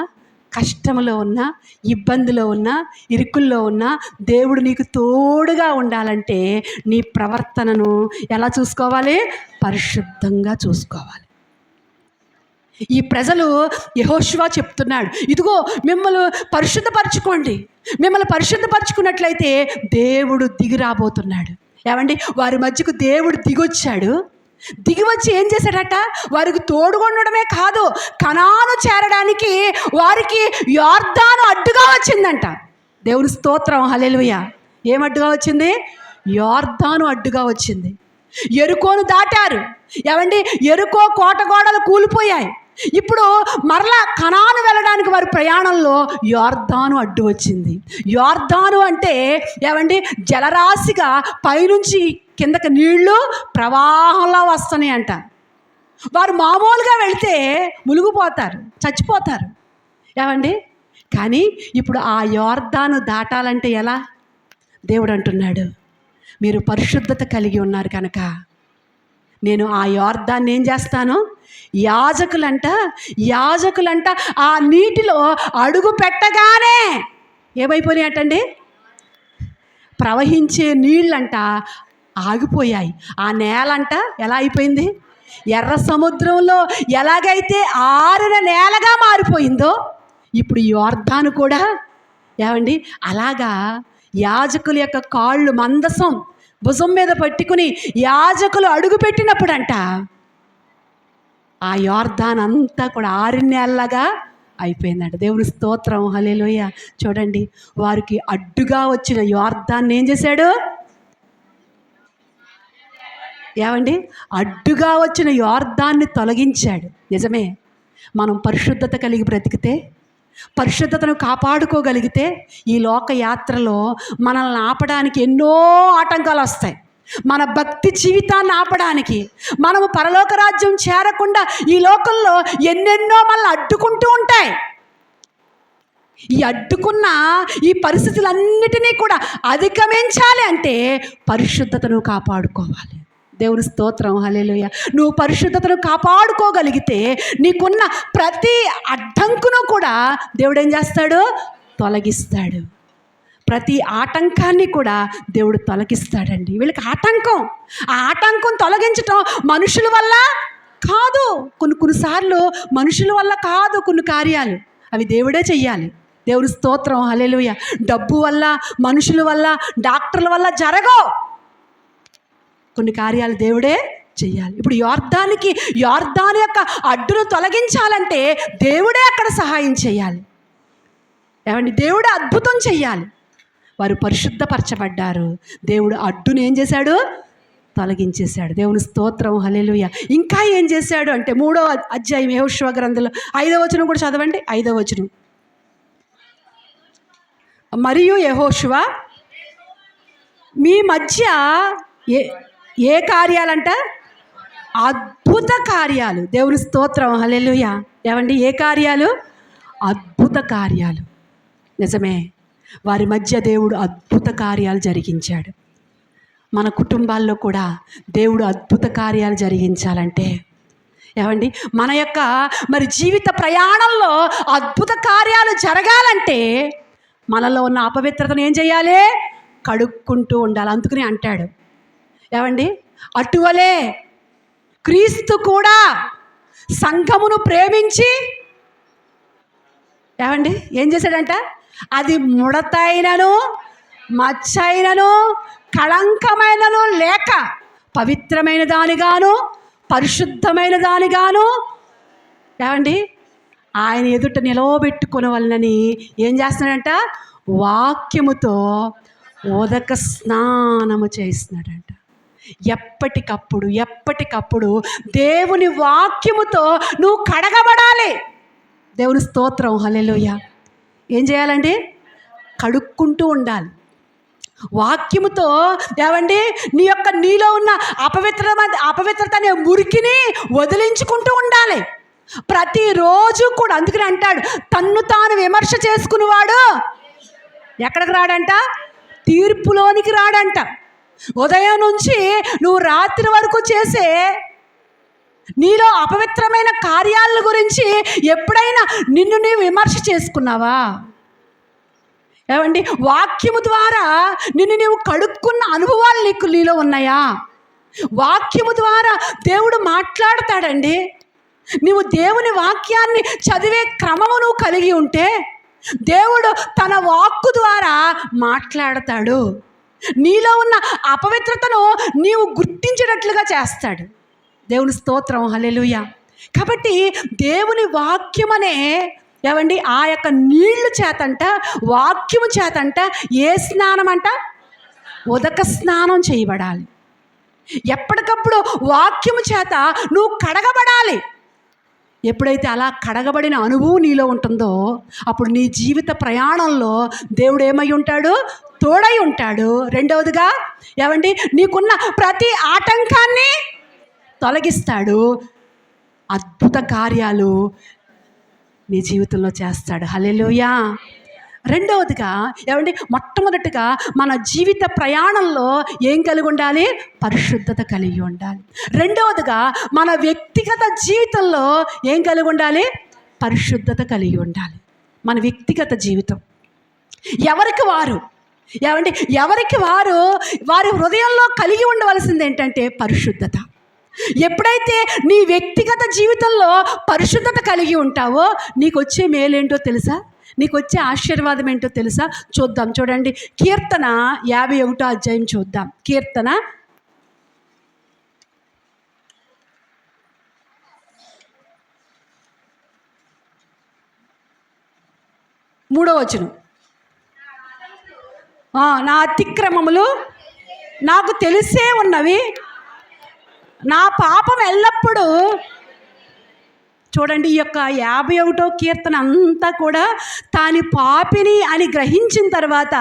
కష్టంలో ఉన్నా, ఇబ్బందిలో ఉన్నా, ఇరుకుల్లో ఉన్నా దేవుడు నీకు తోడుగా ఉండాలంటే నీ ప్రవర్తనను ఎలా చూసుకోవాలి? పరిశుద్ధంగా చూసుకోవాలి. ఈ ప్రజలు యెహోషువ చెప్తున్నాడు, ఇదిగో మిమ్మల్ని పరిశుద్ధపరచుకోండి, మిమ్మల్ని పరిశుద్ధపరచుకున్నట్లయితే దేవుడు దిగి రాబోతున్నాడు. ఏమండి, వారి మధ్యకు దేవుడు దిగొచ్చాడు. దిగివచ్చి ఏం చేశాడట? వారికి తోడుగొనడమే కాదు, కనాను చేరడానికి వారికి యొర్దాను అడ్డుగా వచ్చిందంట. దేవుని స్తోత్రం. హల్లెలూయా. ఏం అడ్డుగా వచ్చింది? యొర్దాను అడ్డుగా వచ్చింది. యెరికోను దాటారు. ఏమండి, యెరికో కోట గోడలు కూలిపోయాయి. ఇప్పుడు మరలా కనాను వెళ్ళడానికి వారి ప్రయాణంలో యొర్దాను అడ్డు వచ్చింది. యొర్దాను అంటే ఏమండి, జలరాశిగా పైనుంచి కిందకి నీళ్లు ప్రవాహంలో వస్తున్నాయి అంట. వారు మామూలుగా వెళితే మునిగిపోతారు, చచ్చిపోతారు. ఏమండి, కానీ ఇప్పుడు ఆ యొర్దాను దాటాలంటే ఎలా? దేవుడు అంటున్నాడు, మీరు పరిశుద్ధత కలిగి ఉన్నారు కనుక నేను ఆ యొర్దాన్ని ఏం చేస్తాను? యాజకులంట ఆ నీటిలో అడుగు పెట్టగానే ఏమైపోయినాయి అంటండి? ప్రవహించే నీళ్ళంట ఆగిపోయాయి. ఆ నేలంట ఎలా అయిపోయింది? ఎర్ర సముద్రంలో ఎలాగైతే ఆరిన నేలగా మారిపోయిందో ఇప్పుడు యోర్దాను కూడా ఏమండి అలాగా యాజకుల యొక్క కాళ్ళు మందసం భుజం మీద పట్టుకుని యాజకులు అడుగు పెట్టినప్పుడంట ఆ యోర్దాన్ అంతా కూడా ఆరిన నేలలాగా అయిపోయిందంట. దేవుని స్తోత్రం, హల్లెలూయా. చూడండి, వారికి అడ్డుగా వచ్చిన యోర్దాన్ని ఏం చేశాడు? ఏమండి, అడ్డుగా వచ్చిన యోర్దాన్ని తొలగించాడు. నిజమే, మనం పరిశుద్ధత కలిగి బ్రతికితే, పరిశుద్ధతను కాపాడుకోగలిగితే ఈ లోక యాత్రలో మనల్ని ఆపడానికి ఎన్నో ఆటంకాలు వస్తాయి. మన భక్తి జీవితాన్ని ఆపడానికి, మనము పరలోక రాజ్యం చేరకుండా ఈ లోకంలో ఎన్నెన్నో మనల్ని అడ్డుకుంటూ ఉంటాయి. ఈ అడ్డుకున్న ఈ పరిస్థితులన్నిటినీ కూడా అధిగమించాలి అంటే పరిశుద్ధతను కాపాడుకోవాలి. దేవుని స్తోత్రం, హల్లెలూయా. నువ్వు పరిశుద్ధతను కాపాడుకోగలిగితే నీకున్న ప్రతి అడ్డంకును కూడా దేవుడు ఏం చేస్తాడు? తొలగిస్తాడు. ప్రతి ఆటంకాన్ని కూడా దేవుడు తొలగిస్తాడండి. వీళ్ళకి ఆటంకం, ఆ ఆటంకం తొలగించటం మనుషుల వల్ల కాదు. కొన్నిసార్లు మనుషుల వల్ల కాదు కొన్ని కార్యాలు, అవి దేవుడే చెయ్యాలి. దేవుని స్తోత్రం, హల్లెలూయా. డబ్బు వల్ల, మనుషుల వల్ల, డాక్టర్ల వల్ల జరగవు. కొన్ని కార్యాలు దేవుడే చెయ్యాలి. ఇప్పుడు యోర్దాను యొక్క అడ్డును తొలగించాలంటే దేవుడే అక్కడ సహాయం చేయాలి. ఏమండి, దేవుడే అద్భుతం చెయ్యాలి. వారు పరిశుద్ధపరచబడ్డారు. దేవుడు అడ్డును ఏం చేశాడు? తొలగించేశాడు. దేవుని స్తోత్రం, హల్లెలూయా. ఇంకా ఏం చేశాడు అంటే 3వ అధ్యాయం యెహోషువ గ్రంథంలో 5వ వచనం కూడా చదవండి. 5వ వచనం. మరియు యెహోషువ మీ మధ్య ఏ కార్యాలంట? అద్భుత కార్యాలు. దేవుని స్తోత్రం, హల్లెలూయా. ఏమండి, ఏ కార్యాలు? అద్భుత కార్యాలు. నిజమే, వారి మధ్య దేవుడు అద్భుత కార్యాలు జరిగించాడు. మన కుటుంబాల్లో కూడా దేవుడు అద్భుత కార్యాలు జరిగించాలంటే ఏమండి, మన యొక్క జీవిత ప్రయాణంలో అద్భుత కార్యాలు జరగాలంటే మనలో ఉన్న అపవిత్రతను ఏం చేయాలి? కడుక్కుంటూ ఉండాలి. అందుకని అంటాడు, ఏమండి, అటువలే క్రీస్తు కూడా సంఘమును ప్రేమించి ఏమండి ఏం చేశాడంట? అది ముడతైనను మచ్చైనను కళంకమైనను లేక పవిత్రమైన దానిగాను పరిశుద్ధమైన దానిగాను ఏమండి ఆయన ఎదుట నిలవబెట్టుకునే వాళ్ళని ఏం చేస్తున్నాడంట? వాక్యముతో ఉదక స్నానము చేస్తున్నాడంట. ఎప్పటికప్పుడు దేవుని వాక్యముతో నువ్వు కడగబడాలి. దేవుని స్తోత్రం, హల్లెలూయా. ఏం చేయాలండి? కడుక్కుంటూ ఉండాలి వాక్యముతో. ఏమండి, నీలో ఉన్న అపవిత్రత అనే మురికిని వదిలించుకుంటూ ఉండాలి ప్రతిరోజు కూడా. అందుకని అంటాడు, తన్ను తాను విమర్శ చేసుకునేవాడు ఎక్కడికి రాడంట? తీర్పులోనికి రాడంట. ఉదయం నుంచి నువ్వు రాత్రి వరకు చేసే నీలో అపవిత్రమైన కార్యాల గురించి ఎప్పుడైనా నిన్ను నీవు విమర్శ చేసుకున్నావా? ఏమండి, వాక్యము ద్వారా నిన్ను నీవు కడుక్కున్న అనుభవాలు నీలో ఉన్నాయా? వాక్యము ద్వారా దేవుడు మాట్లాడతాడండి. నీవు దేవుని వాక్యాన్ని చదివే క్రమము నువ్వు కలిగి ఉంటే దేవుడు తన వాక్కు ద్వారా మాట్లాడతాడు. నీలో ఉన్న అపవిత్రతను నీవు గుర్తించేటట్లుగా చేస్తాడు. దేవుని స్తోత్రం, హల్లెలూయా. కాబట్టి దేవుని వాక్యమనే ఏమండి ఆ యొక్క నీళ్లు చేతంట, వాక్యము చేతంట ఏ స్నానం అంట? ఉదక స్నానం చేయబడాలి. ఎప్పటికప్పుడు వాక్యము చేత నువ్వు కడగబడాలి. ఎప్పుడైతే అలా కడగబడిన అనుభవం నీలో ఉంటుందో అప్పుడు నీ జీవిత ప్రయాణంలో దేవుడు ఏమై ఉంటాడు? తోడై ఉంటాడు. రెండవదిగా ఏమండి, నీకున్న ప్రతి ఆటంకాన్ని తొలగిస్తాడు. అద్భుత కార్యాలు నీ జీవితంలో చేస్తాడు. హల్లెలూయా. రెండవదిగా ఏమండి, మొట్టమొదటిగా మన జీవిత ప్రయాణంలో ఏం కలిగి ఉండాలి? పరిశుద్ధత కలిగి ఉండాలి. రెండవదిగా మన వ్యక్తిగత జీవితంలో ఏం కలిగి ఉండాలి? పరిశుద్ధత కలిగి ఉండాలి. మన వ్యక్తిగత జీవితం ఎవరికి వారు వారి హృదయంలో కలిగి ఉండవలసింది ఏంటంటే పరిశుద్ధత. ఎప్పుడైతే నీ వ్యక్తిగత జీవితంలో పరిశుద్ధత కలిగి ఉంటావో నీకు వచ్చే మేలేంటో తెలుసా? నీకు వచ్చే ఆశీర్వాదం ఏంటో తెలుసా? చూద్దాం, చూడండి. కీర్తన 51వ అధ్యాయం చూద్దాం. కీర్తన 3వ వచనం. నా అతిక్రమములు నాకు తెలిసే ఉన్నవి, నా పాపం ఎల్లప్పుడూ. చూడండి, ఈ యొక్క 51వ కీర్తన అంతా కూడా తాను పాపిని అని గ్రహించిన తర్వాత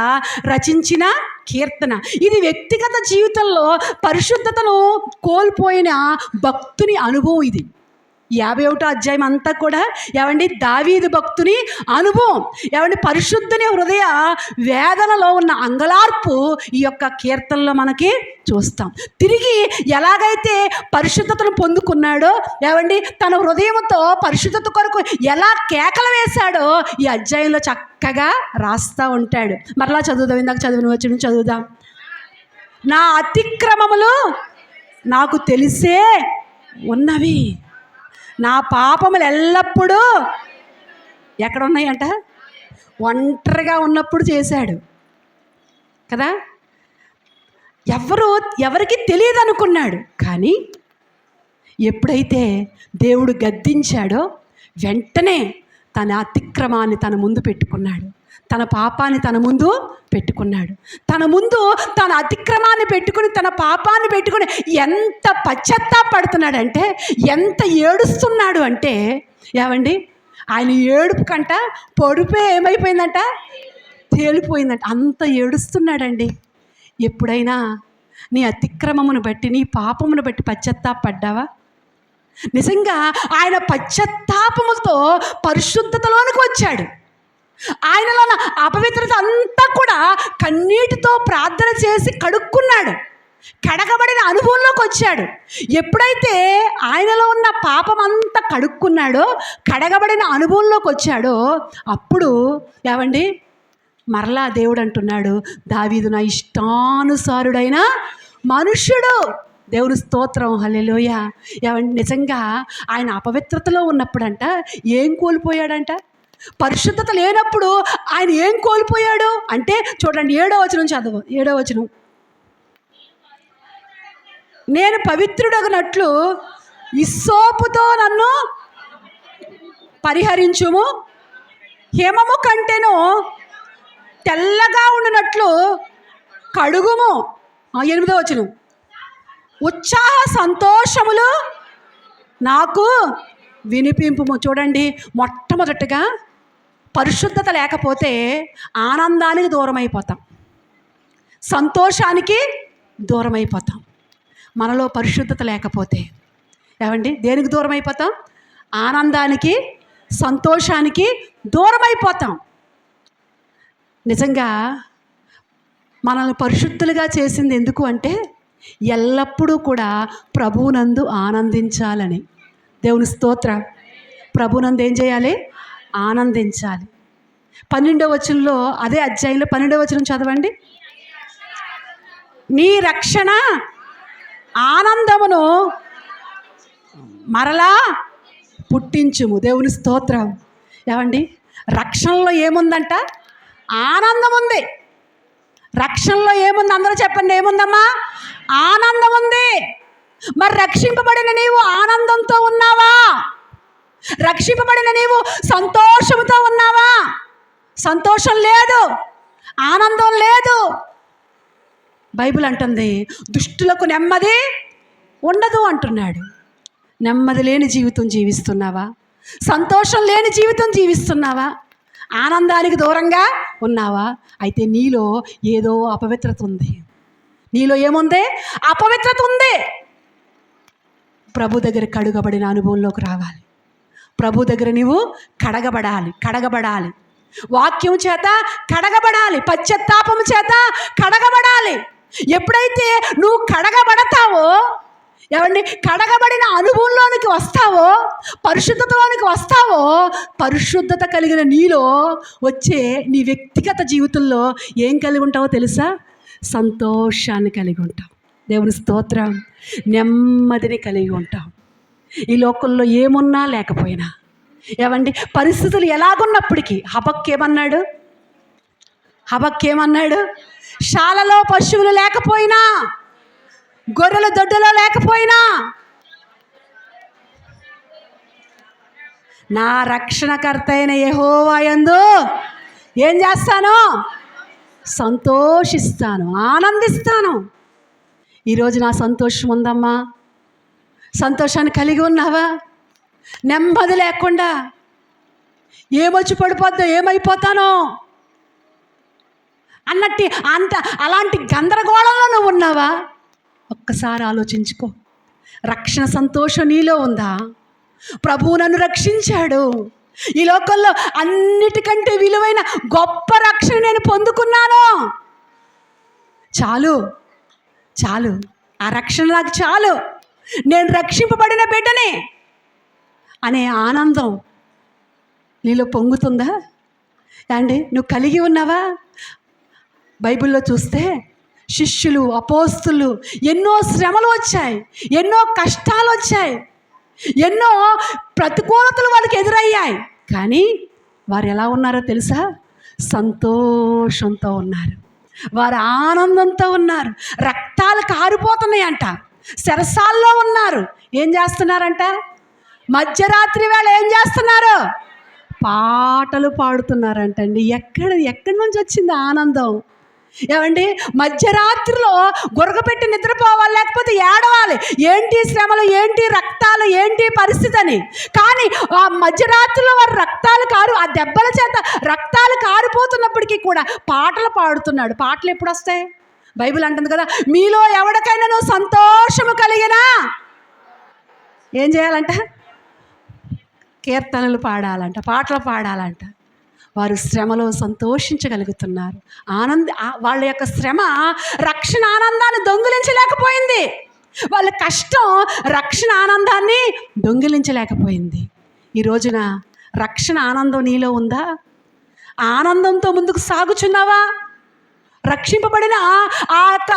రచించిన కీర్తన. ఇది వ్యక్తిగత జీవితంలో పరిశుద్ధతను కోల్పోయిన భక్తుని అనుభవం. ఇది 51వ అధ్యాయం అంతా కూడా ఏమండి దావీదు భక్తుని అనుభవం. ఏమండి పరిశుద్ధుని హృదయ వేదనలో ఉన్న అంగలార్పు ఈ యొక్క కీర్తనలో మనకి చూస్తాం. తిరిగి ఎలాగైతే పరిశుద్ధతను పొందుకున్నాడో, ఏమండి తన హృదయంతో పరిశుద్ధత కొరకు ఎలా కేకలు వేశాడో ఈ అధ్యాయంలో చక్కగా రాస్తూ ఉంటాడు. మరలా చదువుదాం, ఇందాక చదివిన వచ్చిన చదువుదాం. నా అతిక్రమములు నాకు తెలిసే ఉన్నవి, నా పాపములు ఎల్లప్పుడూ ఎక్కడ ఉన్నాయంట? ఒంటరిగా ఉన్నప్పుడు చేశాడు కదా. ఎవరికి తెలియదు అనుకున్నాడు. కానీ ఎప్పుడైతే దేవుడు గద్దించాడో వెంటనే తన అతిక్రమాన్ని తన ముందు పెట్టుకున్నాడు, తన పాపాన్ని తన ముందు పెట్టుకున్నాడు. తన ముందు తన అతిక్రమాన్ని పెట్టుకుని, తన పాపాన్ని పెట్టుకుని ఎంత పశ్చాత్తాపడుతున్నాడంటే, ఎంత ఏడుస్తున్నాడు అంటే, ఏమండి ఆయన ఏడుపు కంట పొడుపే ఏమైపోయిందంట? తేలిపోయిందంట. అంత ఏడుస్తున్నాడండి. ఎప్పుడైనా నీ అతిక్రమమును బట్టి, నీ పాపమును బట్టి పశ్చాత్తాపడ్డావా? నిజంగా ఆయన పశ్చాత్తాపముతో పరిశుద్ధతలోనికి వచ్చాడు. ఆయనలో ఉన్న అపవిత్రత అంతా కూడా కన్నీటితో ప్రార్థన చేసి కడుక్కున్నాడు. కడగబడిన అనుభవంలోకి వచ్చాడు. ఎప్పుడైతే ఆయనలో ఉన్న పాపం అంతా కడుక్కున్నాడో, కడగబడిన అనుభవంలోకి వచ్చాడో, అప్పుడు ఏమండి మరలా దేవుడు అంటున్నాడు, దావీదు నా ఇష్టానుసారుడైన మనుష్యుడు. దేవుని స్తోత్రం, హల్లెలూయా. ఏమండి నిజంగా ఆయన అపవిత్రతలో ఉన్నప్పుడంట ఏం కోల్పోయాడంట? పరిశుద్ధత లేనప్పుడు ఆయన ఏం కోల్పోయాడు అంటే, చూడండి 7వ వచనం చదువు. 7వ వచనం. నేను పవిత్రుడగునట్లు ఇస్సోపుతో నన్ను పరిహరించుము, హిమము కంటెను తెల్లగా ఉండునట్లు కడుగుము. 8వ వచనం. ఉత్సాహ సంతోషములు నాకు వినిపింపుము. చూడండి, మొట్టమొదటిగా పరిశుద్ధత లేకపోతే ఆనందానికి దూరం అయిపోతాం, సంతోషానికి దూరం అయిపోతాం. మనలో పరిశుద్ధత లేకపోతే ఏమండి దేనికి దూరం అయిపోతాం? ఆనందానికి, సంతోషానికి దూరం అయిపోతాం. నిజంగా మనల్ని పరిశుద్ధులుగా చేసింది ఎందుకు అంటే, ఎల్లప్పుడూ కూడా ప్రభువునందు ఆనందించాలని. దేవుని స్తోత్రం. ప్రభువునందు ఏం చేయాలి? ఆనందించాలి. 12వ వచనంలో, అదే అధ్యాయంలో 12వ వచనం చదవండి. నీ రక్షణ ఆనందమును మరలా పుట్టించుము. దేవుని స్తోత్రం. ఏమండి రక్షణలో ఏముందంట? ఆనందం ఉంది. రక్షణలో ఏముంది? అందరూ చెప్పండి, ఏముందమ్మా? ఆనందం ఉంది. మరి రక్షింపబడిన నీవు ఆనందంతో ఉన్నావా? రక్షింపబడిన నీవు సంతోషంతో ఉన్నావా? సంతోషం లేదు, ఆనందం లేదు. బైబిల్ అంటుంది దుష్టులకు నెమ్మది ఉండదు అంటున్నాడు. నెమ్మది లేని జీవితం జీవిస్తున్నావా? సంతోషం లేని జీవితం జీవిస్తున్నావా? ఆనందానికి దూరంగా ఉన్నావా? అయితే నీలో ఏదో అపవిత్రత ఉంది. నీలో ఏముంది? అపవిత్రత ఉంది. ప్రభు దగ్గర కడుగబడిన అనుభవంలోకి రావాలి. ప్రభు దగ్గర నీవు కడగబడాలి. వాక్యం చేత కడగబడాలి, పశ్చాత్తాపము చేత కడగబడాలి. ఎప్పుడైతే నువ్వు కడగబడతావో, ఏమండి కడగబడిన అనుభవంలోనికి వస్తావో, పరిశుద్ధతలోనికి వస్తావో, పరిశుద్ధత కలిగిన నీలో వచ్చే నీ వ్యక్తిగత జీవితంలో ఏం కలిగి ఉంటావో తెలుసా? సంతోషాన్ని కలిగి ఉంటావు. దేవుని స్తోత్రం. నెమ్మదిని కలిగి ఉంటాం. ఈ లోకంలో ఏమున్నా లేకపోయినా. ఏమండి, పరిస్థితులు ఎలాగున్నప్పటికీ హబక్కేమన్నాడు? శాలలో పశువులు లేకపోయినా, గొర్రెల దొడ్డులో లేకపోయినా, నా రక్షణకర్త అయిన యెహోవా యందు ఏం చేస్తాను? సంతోషిస్తాను, ఆనందిస్తాను. ఈరోజు నా సంతోషం ఉందమ్మా? సంతోషాన్ని కలిగి ఉన్నావా? నెమ్మది లేకుండా ఏమొచ్చి పడిపోద్దో, ఏమైపోతానో అన్నట్టు అలాంటి గందరగోళంలో నువ్వు ఉన్నావా? ఒక్కసారి ఆలోచించుకో. రక్షణ సంతోషం నీలో ఉందా? ప్రభువు నన్ను రక్షించాడు, ఈ లోకంలో అన్నిటికంటే విలువైన గొప్ప రక్షణ నేను పొందుకున్నాను, చాలు చాలు, ఆ రక్షణ నాకు చాలు, నేను రక్షింపబడిన బిడ్డనే అనే ఆనందం నీలో పొంగుతుందా? అండి, నువ్వు కలిగి ఉన్నావా? బైబిల్లో చూస్తే శిష్యులు, అపోస్తులు ఎన్నో శ్రమలు వచ్చాయి, ఎన్నో కష్టాలు వచ్చాయి, ఎన్నో ప్రతికూలతలు వాళ్ళకి ఎదురయ్యాయి. కానీ వారు ఎలా ఉన్నారో తెలుసా? సంతోషంతో ఉన్నారు, వారు ఆనందంతో ఉన్నారు. రక్తాలు కారిపోతున్నాయంట, చెరసాల్లో ఉన్నారు. ఏం చేస్తున్నారంట? మధ్యరాత్రి వేళ ఏం చేస్తున్నారు? పాటలు పాడుతున్నారంటండి. ఎక్కడి నుంచి వచ్చింది ఆనందం? ఏమండి, మధ్యరాత్రిలో గురగపెట్టి నిద్రపోవాలి, లేకపోతే ఏడవాలి. ఏంటి శ్రమలు, ఏంటి రక్తాలు, ఏంటి పరిస్థితి అని. కానీ ఆ మధ్యరాత్రిలో వారు ఆ దెబ్బల చేత రక్తాలు కారిపోతున్నప్పటికీ కూడా పాటలు పాడుతున్నాడు. పాటలు ఎప్పుడు వస్తాయి? బైబిల్ అంటుంది కదా, మీలో ఎవరికైనా నువ్వు సంతోషము కలిగినా ఏం చేయాలంట? కీర్తనలు పాడాలంట, పాటలు పాడాలంట. వారు శ్రమలో సంతోషించగలుగుతున్నారు. వాళ్ళ యొక్క శ్రమ రక్షణ ఆనందాన్ని దొంగిలించలేకపోయింది. వాళ్ళ కష్టం రక్షణ ఆనందాన్ని దొంగిలించలేకపోయింది. ఈ రోజున రక్షణ ఆనందం నీలో ఉందా? ఆనందంతో ముందుకు సాగుచున్నావా? రక్షింపబడిన ఆ యొక్క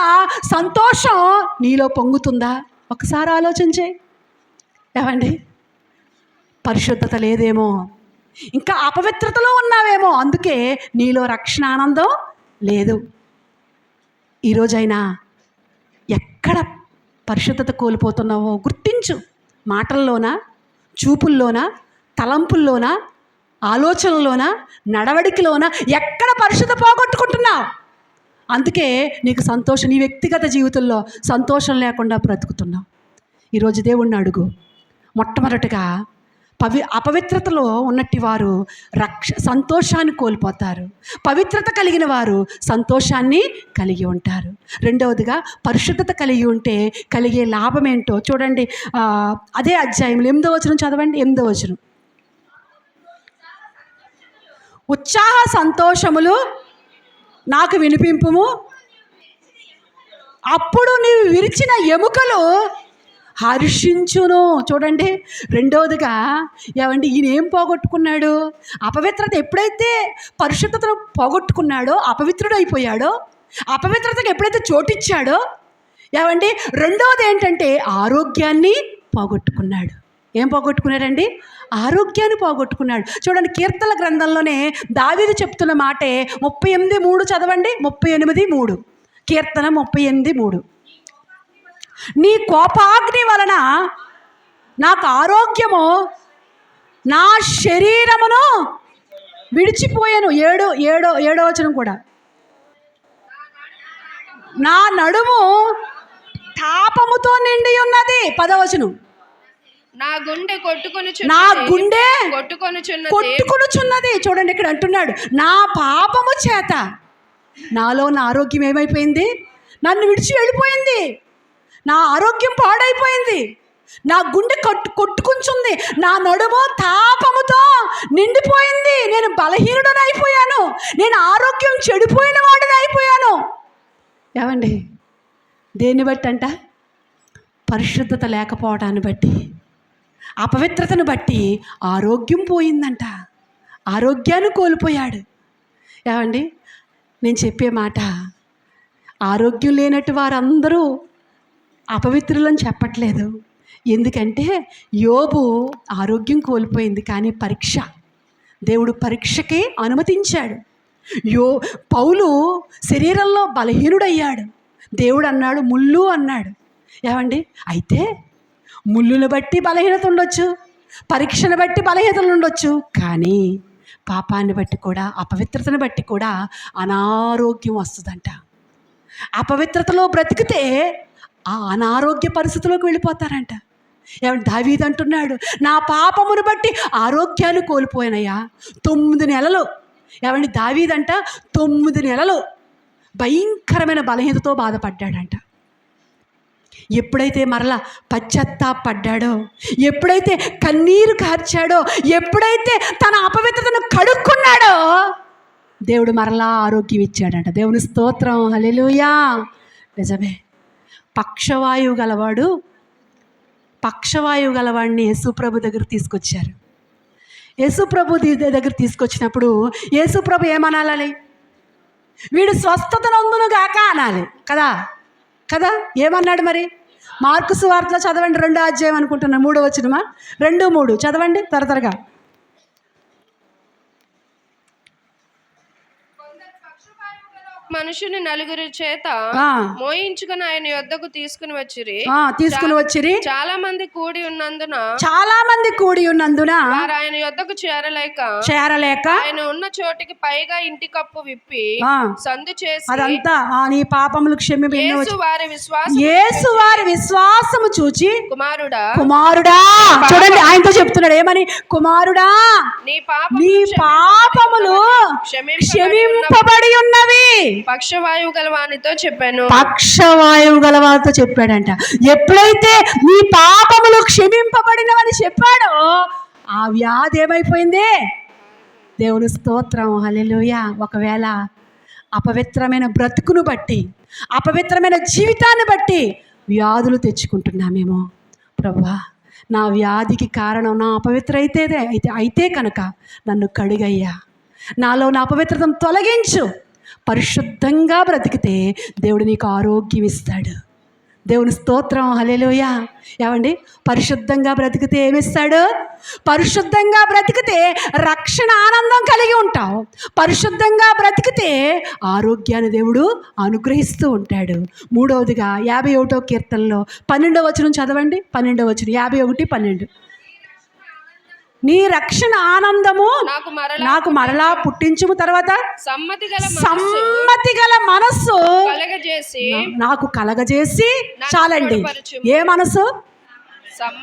సంతోషం నీలో పొంగుతుందా? ఒకసారి ఆలోచించే. ఏమండి, పరిశుద్ధత లేదేమో, ఇంకా అపవిత్రతలో ఉన్నావేమో, అందుకే నీలో రక్షణ ఆనందం లేదు. ఈరోజైనా ఎక్కడ పరిశుద్ధత కోల్పోతున్నావో గుర్తించు. మాటల్లోనా, చూపుల్లోనా, తలంపుల్లోనా, ఆలోచనలోనా, నడవడికలోనా ఎక్కడ పరిశుద్ధత పోగొట్టుకుంటున్నావు? అందుకే నీకు సంతోషం, నీ వ్యక్తిగత జీవితంలో సంతోషం లేకుండా బ్రతుకుతున్నావు. ఈరోజు దేవుణ్ణి అడుగు. మొట్టమొదటిగా అపవిత్రతలో ఉన్నట్టి వారు సంతోషాన్ని కోల్పోతారు. పవిత్రత కలిగిన వారు సంతోషాన్ని కలిగి ఉంటారు. రెండవదిగా పరిశుద్ధత కలిగి ఉంటే కలిగే లాభం ఏంటో చూడండి. అదే అధ్యాయంలో 8వ వచనం చదవండి. 8వ వచనం, ఉత్సాహ సంతోషములు నాకు వినిపింపుము, అప్పుడు నీవు విరిచిన ఎముకలు హర్షించును. చూడండి, రెండవదిగా ఏమండి, ఈయన ఏం పోగొట్టుకున్నాడు? అపవిత్రత. ఎప్పుడైతే పరిశుద్ధతను పోగొట్టుకున్నాడో, అపవిత్రుడు అయిపోయాడో, అపవిత్రతకు ఎప్పుడైతే చోటిచ్చాడో, ఏమండి, రెండవది ఏంటంటే ఆరోగ్యాన్ని పోగొట్టుకున్నాడు. ఏం పోగొట్టుకున్నాడండి? ఆరోగ్యాన్ని పోగొట్టుకున్నాడు. చూడండి, కీర్తన గ్రంథంలోనే దావీదు చెప్తున్న మాటే 38:3 చదవండి. 38:3, కీర్తన 38:3. నీ కోపాగ్ని వలన నాకు ఆరోగ్యము, నా శరీరమును విడిచిపోయాను. 7వ వచనం కూడా, నా నడుము తాపముతో నిండి ఉన్నది. 10వ వచనం, నా గుండె కొట్టుకొనుచున్నది. చూడండి, ఇక్కడ అంటున్నాడు, నా పాపము చేత నాలో నా ఆరోగ్యం ఏమైపోయింది? నన్ను విడిచి వెళ్ళిపోయింది. నా ఆరోగ్యం పాడైపోయింది. నా గుండె కొట్టుకుంటుంది. నా నడుము తాపముతో నిండిపోయింది. నేను బలహీనుడని అయిపోయాను. నేను ఆరోగ్యం చెడిపోయిన వాడిని అయిపోయాను. ఏమండి, దేన్ని బట్టి అంట? పరిశుద్ధత లేకపోవడాన్ని బట్టి, అపవిత్రతను బట్టి ఆరోగ్యం పోయిందంట. ఆరోగ్యాన్ని కోల్పోయాడు. ఏమండి, నేను చెప్పే మాట, ఆరోగ్యం లేనట్టు వారందరూ అపవిత్రులని చెప్పట్లేదు. ఎందుకంటే యోబు ఆరోగ్యం కోల్పోయింది, కానీ దేవుడు పరీక్షకి అనుమతించాడు. పౌలు శరీరంలో బలహీనుడయ్యాడు. దేవుడు అన్నాడు ముళ్ళు అన్నాడు. ఏమండి, అయితే ముళ్ళును బట్టి బలహీనత ఉండొచ్చు, పరీక్షను బట్టి బలహీనతలు ఉండొచ్చు, కానీ పాపాన్ని బట్టి కూడా, అపవిత్రతను బట్టి కూడా అనారోగ్యం వస్తుందంట. అపవిత్రతలో బ్రతికితే ఆ అనారోగ్య పరిస్థితిలోకి వెళ్ళిపోతారంట. ఏమంటే దావీదు అంటున్నాడు, నా పాపమును బట్టి ఆరోగ్యాన్ని కోల్పోయినయ్యా 9 నెలలు. ఏమండి దావీదంట 9 నెలలు భయంకరమైన బలహీనతతో బాధపడ్డాడంట. ఎప్పుడైతే మరలా పశ్చాత్తాపడ్డాడో, ఎప్పుడైతే కన్నీరు కార్చాడో, ఎప్పుడైతే తన అపవిత్రతను కడుక్కున్నాడో, దేవుడు మరలా ఆరోగ్యం ఇచ్చాడంట. దేవుని స్తోత్రం, హల్లెలూయా. నిజమే. పక్షవాయువు గలవాడిని యేసుప్రభు దగ్గర తీసుకొచ్చారు. యేసుప్రభు దగ్గర తీసుకొచ్చినప్పుడు యేసుప్రభు ఏమనాలి? వీడు స్వస్థత నొందును గాక అనాలి కదా. ఏమన్నాడు మరి? మార్కు సువార్తలో చదవండి, 2వ అధ్యాయం అనుకుంటున్నా, 3వ వచనమా, 2:3 చదవండి త్వరగా. మనుషుని 9 చేత మోయించుకుని ఆయన యొద్దకు తీసుకుని వచ్చిరి. చాలా మంది కూడి ఉన్నందున వారు ఆయన యొద్దకు చేరలేక ఆయన ఉన్న చోటికి పైగా ఇంటి కప్పు విప్పి సందు చేసి, అదంతా నీ పాపములు క్షమించు, యేసు వారి విశ్వాసము చూచి, కుమారుడా చూడండి ఆయనతో చెప్తున్నాడు ఏమని? కుమారుడా, నీ పాపములు క్షమింపబడి ఉన్నవి. పక్షవాయువు గలవానితో చెప్పాడంట. ఎప్పుడైతే నీ పాపములు క్షమింపబడినవని చెప్పాడో ఆ వ్యాధి ఏమైపోయింది? దేవుని స్తోత్రం, హల్లెలూయా. ఒకవేళ అపవిత్రమైన బ్రతుకును బట్టి, అపవిత్రమైన జీవితాన్ని బట్టి వ్యాధులు తెచ్చుకుంటున్నామేమో. ప్రభువా, నా వ్యాధికి కారణం నా అయితే కనుక నన్ను కడుగయ్యా, నాలో నా అపవిత్రతను తొలగించు. పరిశుద్ధంగా బ్రతికితే దేవుడు నీకు ఆరోగ్యం ఇస్తాడు. దేవుని స్తోత్రం, హల్లెలూయా. ఏమండి, పరిశుద్ధంగా బ్రతికితే ఏమిస్తాడు? పరిశుద్ధంగా బ్రతికితే రక్షణ ఆనందం కలిగి ఉంటావు. పరిశుద్ధంగా బ్రతికితే ఆరోగ్యాన్ని దేవుడు అనుగ్రహిస్తూ ఉంటాడు. 3వదిగా 51వ కీర్తనలో 12వ వచనం చదవండి. 12వ వచనం 51:12. నీ రక్షణ ఆనందము నాకు మరలా పుట్టించుము. తర్వాత సమ్మతి గల మనస్సు నాకు కలగజేసి. చాలండి. ఏ మనసు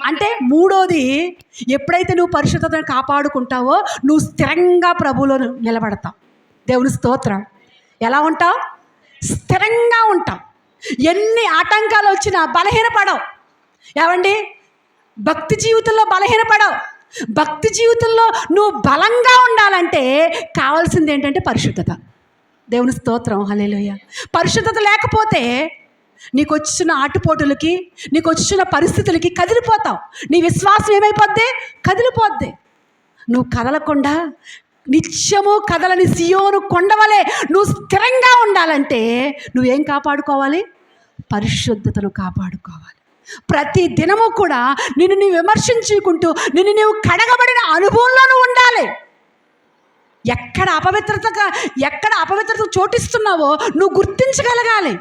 అంటే? 3వది, ఎప్పుడైతే నువ్వు పరిశుద్ధతను కాపాడుకుంటావో నువ్వు స్థిరంగా ప్రభువులో నిలబడతావు. దేవుని స్తోత్రం. ఎలా ఉంటావు? స్థిరంగా ఉంటావు. ఎన్ని ఆటంకాలు వచ్చినా బలహీనపడవు. ఏమండి, భక్తి జీవితంలో బలహీనపడవు. భక్తి జీవితంలో నువ్వు బలంగా ఉండాలంటే కావాల్సింది ఏంటంటే పరిశుద్ధత. దేవుని స్తోత్రం, హల్లెలూయా. పరిశుద్ధత లేకపోతే నీకు వచ్చిన ఆటుపోటులకి, నీకు వచ్చిన పరిస్థితులకి కదిలిపోతావు. నీ విశ్వాసం ఏమైపోద్ది? కదిలిపోద్ది. నువ్వు కదలకుండా నిత్యము కదలని సియోను కొండవలే నువ్వు స్థిరంగా ఉండాలంటే నువ్వేం కాపాడుకోవాలి? పరిశుద్ధతను కాపాడుకోవాలి. ప్రతి దినము కూడా నిన్ను నీవు విమర్శించుకుంటూ నిన్ను నీవు కడగబడిన అనుభవంలో నువ్వు ఉండాలి. ఎక్కడ అపవిత్రత చోటిస్తున్నావో నువ్వు గుర్తించగలగాలి.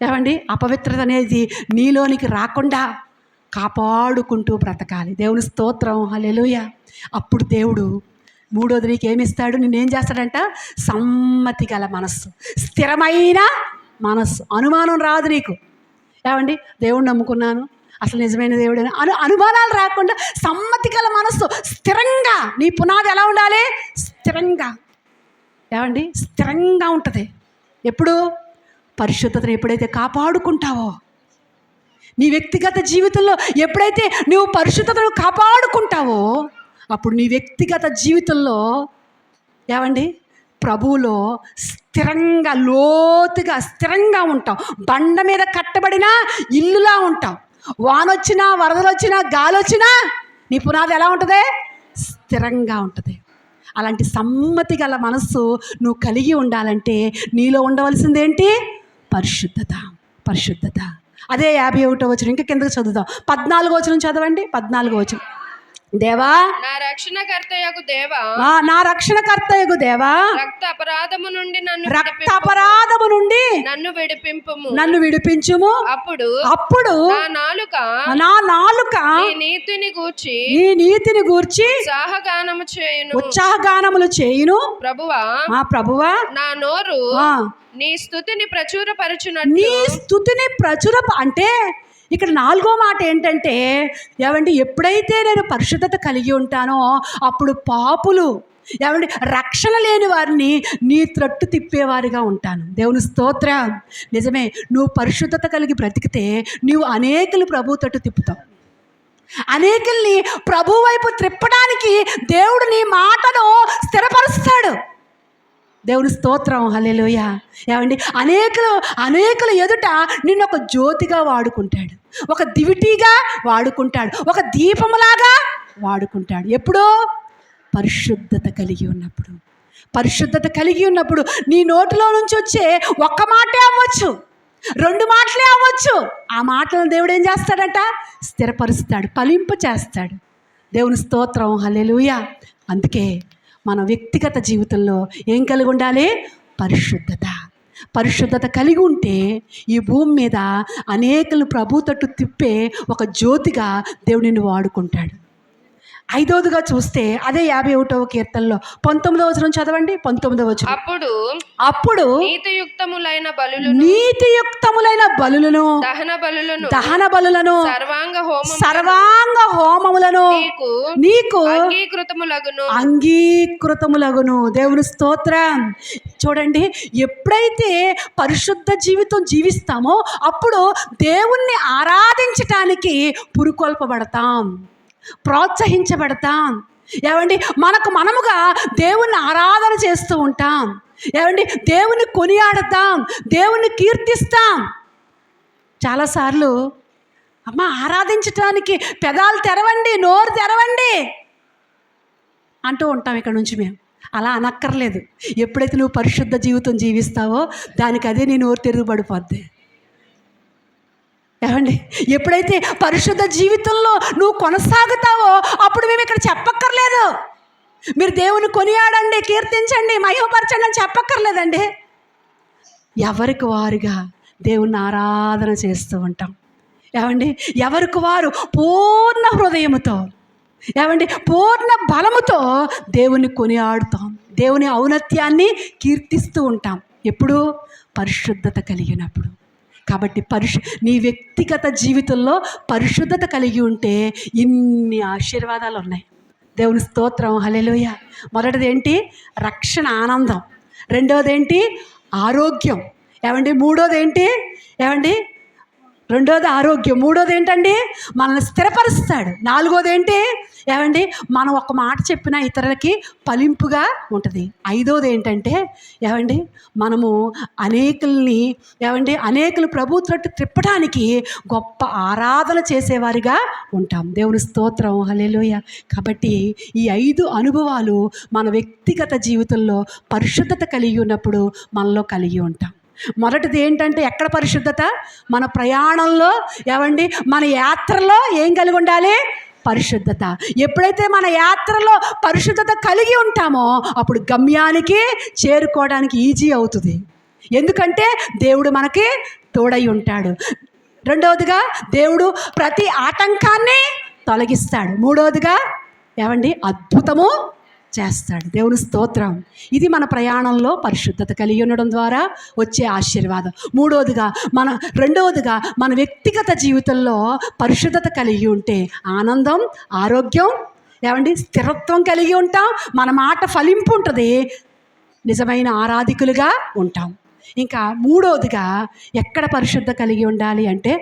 ఏమండి, అపవిత్రత అనేది నీలోనికి రాకుండా కాపాడుకుంటూ బ్రతకాలి. దేవుని స్తోత్రం, హల్లెలూయా. అప్పుడు దేవుడు 3వది నీకు ఏమిస్తాడు? నిన్నేం చేస్తాడంట? సమ్మతి గల మనస్సు, స్థిరమైన మనస్సు. అనుమానం రాదు నీకు. ఏమండి, దేవుడిని నమ్ముకున్నాను, అసలు నిజమైన దేవుడని అనుమానాలు రాకుండా సమ్మతి గల మనస్సు, స్థిరంగా. నీ పునాది ఎలా ఉండాలి? స్థిరంగా. ఏమండి, స్థిరంగా ఉంటుంది. ఎప్పుడు? పరిశుద్ధతను ఎప్పుడైతే కాపాడుకుంటావో, నీ వ్యక్తిగత జీవితంలో ఎప్పుడైతే నువ్వు పరిశుద్ధతను కాపాడుకుంటావో అప్పుడు నీ వ్యక్తిగత జీవితంలో ఏమండి ప్రభువులో స్థిరంగా, లోతుగా స్థిరంగా ఉంటావు. బండ మీద కట్టబడిన ఇల్లులా ఉంటావు. వానొచ్చినా, వరదలు వచ్చినా, గాలి వచ్చినా నీ పునాది ఎలా ఉంటుంది? స్థిరంగా ఉంటుంది. అలాంటి సమ్మతి గల మనస్సు నువ్వు కలిగి ఉండాలంటే నీలో ఉండవలసిందేంటి? పరిశుద్ధత. పరిశుద్ధత. అదే 51వ వచనం, ఇంకా కిందకి చదువుదాం. 14వ వచనం చదవండి. 14వ వచనం. దేవా, నా రక్షణకర్తయగు దేవా, నా రక్షణకర్తయగు దేవా, రక్త అపరాధము నుండి నన్ను విడిపింపుము, నన్ను విడిపించుము. అప్పుడు నా నాలుక నీ నీతిని గూర్చి ఉత్సాహగానములు చేయును. ప్రభువా, నా నోరు నీ స్తుతిని ప్రచుర అంటే ఇక్కడ 4వ మాట ఏంటంటే, ఏమండి, ఎప్పుడైతే నేను పరిశుద్ధత కలిగి ఉంటానో అప్పుడు పాపులు, ఏమండి, రక్షణ లేని వారిని నీ త్రట్టు తిప్పేవారిగా ఉంటాను. దేవుని స్తోత్రం. నిజమే, నువ్వు పరిశుద్ధత కలిగి బ్రతికితే నువ్వు అనేకులు ప్రభు తట్టు తిప్పుతావు. అనేకుల్ని ప్రభు వైపు త్రిప్పడానికి దేవుడు నీ మాటను స్థిరపరుస్తాడు. దేవుని స్తోత్రం. హల్లెలూయా. ఏమండి, అనేకులు ఎదుట నిన్ను ఒక జ్యోతిగా వాడుకుంటాడు, ఒక దివిటీగా వాడుకుంటాడు, ఒక దీపములాగా వాడుకుంటాడు. ఎప్పుడో పరిశుద్ధత కలిగి ఉన్నప్పుడు. పరిశుద్ధత కలిగి ఉన్నప్పుడు నీ నోటిలో నుంచి వచ్చే ఒక్క మాటే అవ్వచ్చు, 2 మాటలే అవ్వచ్చు. ఆ మాటలను దేవుడు ఏం చేస్తాడట? స్థిరపరుస్తాడు, ఫలింప చేస్తాడు. దేవుని స్తోత్రం. హల్లెలూయా. అందుకే మన వ్యక్తిగత జీవితంలో ఏం కలిగి ఉండాలి? పరిశుద్ధత కలిగి ఉంటే ఈ భూమి మీద అనేకులు ప్రభు తట్టు తిప్పే ఒక జ్యోతిగా దేవుడు నిన్ను వాడుకుంటాడు. 5వదిగా చూస్తే అదే 51వ కీర్తనలో 19వ వచనం చదవండి. 19వ వచనం. అప్పుడు నీతియుక్తములైన బలులను దహన బలులను సర్వాంగ హోమములను నీకు అంగీకృతములగును. దేవుని స్తోత్రం. చూడండి, ఎప్పుడైతే పరిశుద్ధ జీవితం జీవిస్తామో అప్పుడు దేవుణ్ణి ఆరాధించటానికి పురుకొల్పబడతాం, ప్రోత్సహించబడతాం. ఏమండి, మనముగా దేవుణ్ణి ఆరాధన చేస్తూ ఉంటాం. ఏమండి, దేవుని కొనియాడతాం, దేవుని కీర్తిస్తాం. చాలాసార్లు అమ్మ ఆరాధించటానికి పెదాలు తెరవండి, నోరు తెరవండి అంటూ ఉంటాం ఇక్కడ నుంచి మేము. అలా అనక్కర్లేదు. ఎప్పుడైతే నువ్వు పరిశుద్ధ జీవితం జీవిస్తావో దానికి అదే నీ నోరు తిరుగుబడిపోద్ది. ఏమండి, ఎప్పుడైతే పరిశుద్ధ జీవితంలో నువ్వు కొనసాగుతావో అప్పుడు మేము ఇక్కడ చెప్పక్కర్లేదు, మీరు దేవుని కొనియాడండి, కీర్తించండి, మహిమపరచండి అని చెప్పక్కర్లేదండి. ఎవరికి వారుగా దేవుని ఆరాధన చేస్తూ ఉంటాం. ఏమండి, ఎవరికి వారు పూర్ణ హృదయముతో, ఏమండి, పూర్ణ బలముతో దేవుని కొనియాడుతాం, దేవుని ఔన్నత్యాన్ని కీర్తిస్తూ ఉంటాం. ఎప్పుడు? పరిశుద్ధత కలిగినప్పుడు. కాబట్టి నీ వ్యక్తిగత జీవితంలో పరిశుద్ధత కలిగి ఉంటే ఇన్ని ఆశీర్వాదాలు ఉన్నాయి. దేవుని స్తోత్రం. హల్లెలూయా. మొదటిది ఏంటి? రక్షణ, ఆనందం. రెండవది ఏంటి? ఆరోగ్యం. ఏమండి, మూడోది ఏంటి? ఏమండి, రెండోది ఆరోగ్యం, మూడోది ఏంటండి? మనల్ని స్థిరపరుస్తాడు. నాలుగోది ఏంటి? ఏమండి, మనం ఒక మాట చెప్పినా ఇతరులకి ఫలింపుగా ఉంటుంది. ఐదోది ఏంటంటే, ఏమండి, మనము అనేకులు ప్రభు తట్టు త్రిప్పడానికి గొప్ప ఆరాధన చేసేవారిగా ఉంటాం. దేవుని స్తోత్రం. హల్లెలూయా. కాబట్టి ఈ 5 అనుభవాలు మన వ్యక్తిగత జీవితంలో పరిశుద్ధత కలిగి ఉన్నప్పుడు మనలో కలిగి ఉంటాం. మొదటిది ఏంటంటే, ఎక్కడ పరిశుద్ధత? మన ప్రయాణంలో, ఏమండి, మన యాత్రలో ఏం కలిగి ఉండాలి? పరిశుద్ధత. ఎప్పుడైతే మన యాత్రలో పరిశుద్ధత కలిగి ఉంటామో అప్పుడు గమ్యానికి చేరుకోవడానికి ఈజీ అవుతుంది. ఎందుకంటే దేవుడు మనకి తోడై ఉంటాడు. రెండవదిగా, దేవుడు ప్రతి ఆటంకాన్ని తొలగిస్తాడు. మూడవదిగా, ఏమండి, అద్భుతము చేస్తాడు. దేవుని స్తోత్రం. ఇది మన ప్రయాణంలో పరిశుద్ధత కలిగి ఉండడం ద్వారా వచ్చే ఆశీర్వాదం. రెండవదిగా మన వ్యక్తిగత జీవితంలో పరిశుద్ధత కలిగి ఉంటే ఆనందం, ఆరోగ్యం, ఏమండి, స్థిరత్వం కలిగి ఉంటాం. మన మాట ఫలింపు ఉంటుంది, నిజమైన ఆరాధికులుగా ఉంటాం. ఇంకా మూడవదిగా ఎక్కడ పరిశుద్ధత కలిగి ఉండాలి అంటే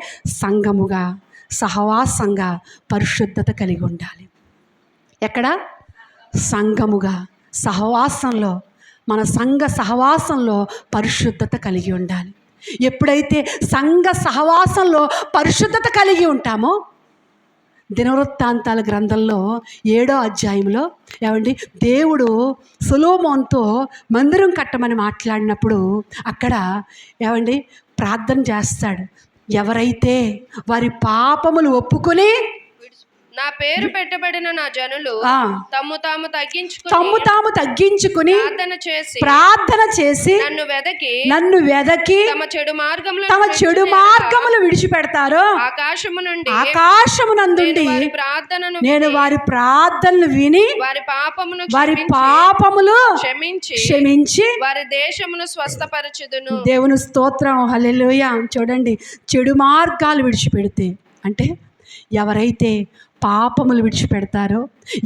సంఘముగా, సహవాసంగా పరిశుద్ధత కలిగి ఉండాలి. ఎక్కడ? సంఘముగా, సహవాసంలో, మన సంఘ సహవాసంలో పరిశుద్ధత కలిగి ఉండాలి. ఎప్పుడైతే సంఘ సహవాసంలో పరిశుద్ధత కలిగి ఉంటామో, దినవృత్తాంతాల గ్రంథంలో 7వ అధ్యాయంలో, ఏమండి, దేవుడు సొలొమోనుతో మందిరం కట్టమని మాట్లాడినప్పుడు అక్కడ, ఏమండి, ప్రార్థన చేస్తాడు. ఎవరైతే వారి పాపములు ఒప్పుకొని నా పేరు పెట్టబడిన నా జనులు తమ్ము తాము తగ్గించుకుని ప్రార్థన చేసి నన్ను వెదకి తమ చెడు మార్గములు విడిచిపెడతారో ఆకాశమునందుండి నేను వారి ప్రార్థనలు విని వారి పాపములు క్షమించి వారి దేశమును స్వస్థపరచుదును. దేవుని స్తోత్రం, హల్లెలూయా. చూడండి, చెడు మార్గాలు విడిచిపెడితే అంటే ఎవరైతే పాపములు విడిచిపెడతారో,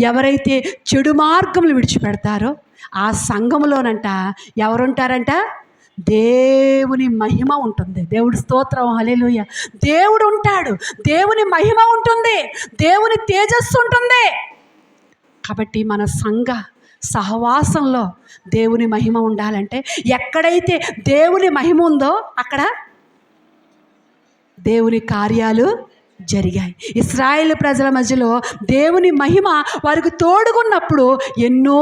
ఎవరైతే చెడు మార్గములు విడిచిపెడతారో ఆ సంఘములోనంట ఎవరుంటారంట? దేవుని మహిమ ఉంటుంది. దేవుడి స్తోత్రం, హల్లెలూయా. దేవుడు ఉంటాడు, దేవుని మహిమ ఉంటుంది, దేవుని తేజస్సు ఉంటుంది. కాబట్టి మన సంఘ సహవాసంలో దేవుని మహిమ ఉండాలంటే ఎక్కడైతే దేవుని మహిమ ఉందో అక్కడ దేవుని కార్యాలు జరిగాయి. ఇశ్రాయేలు ప్రజల మధ్యలో దేవుని మహిమ వారికి తోడుగున్నప్పుడు ఎన్నో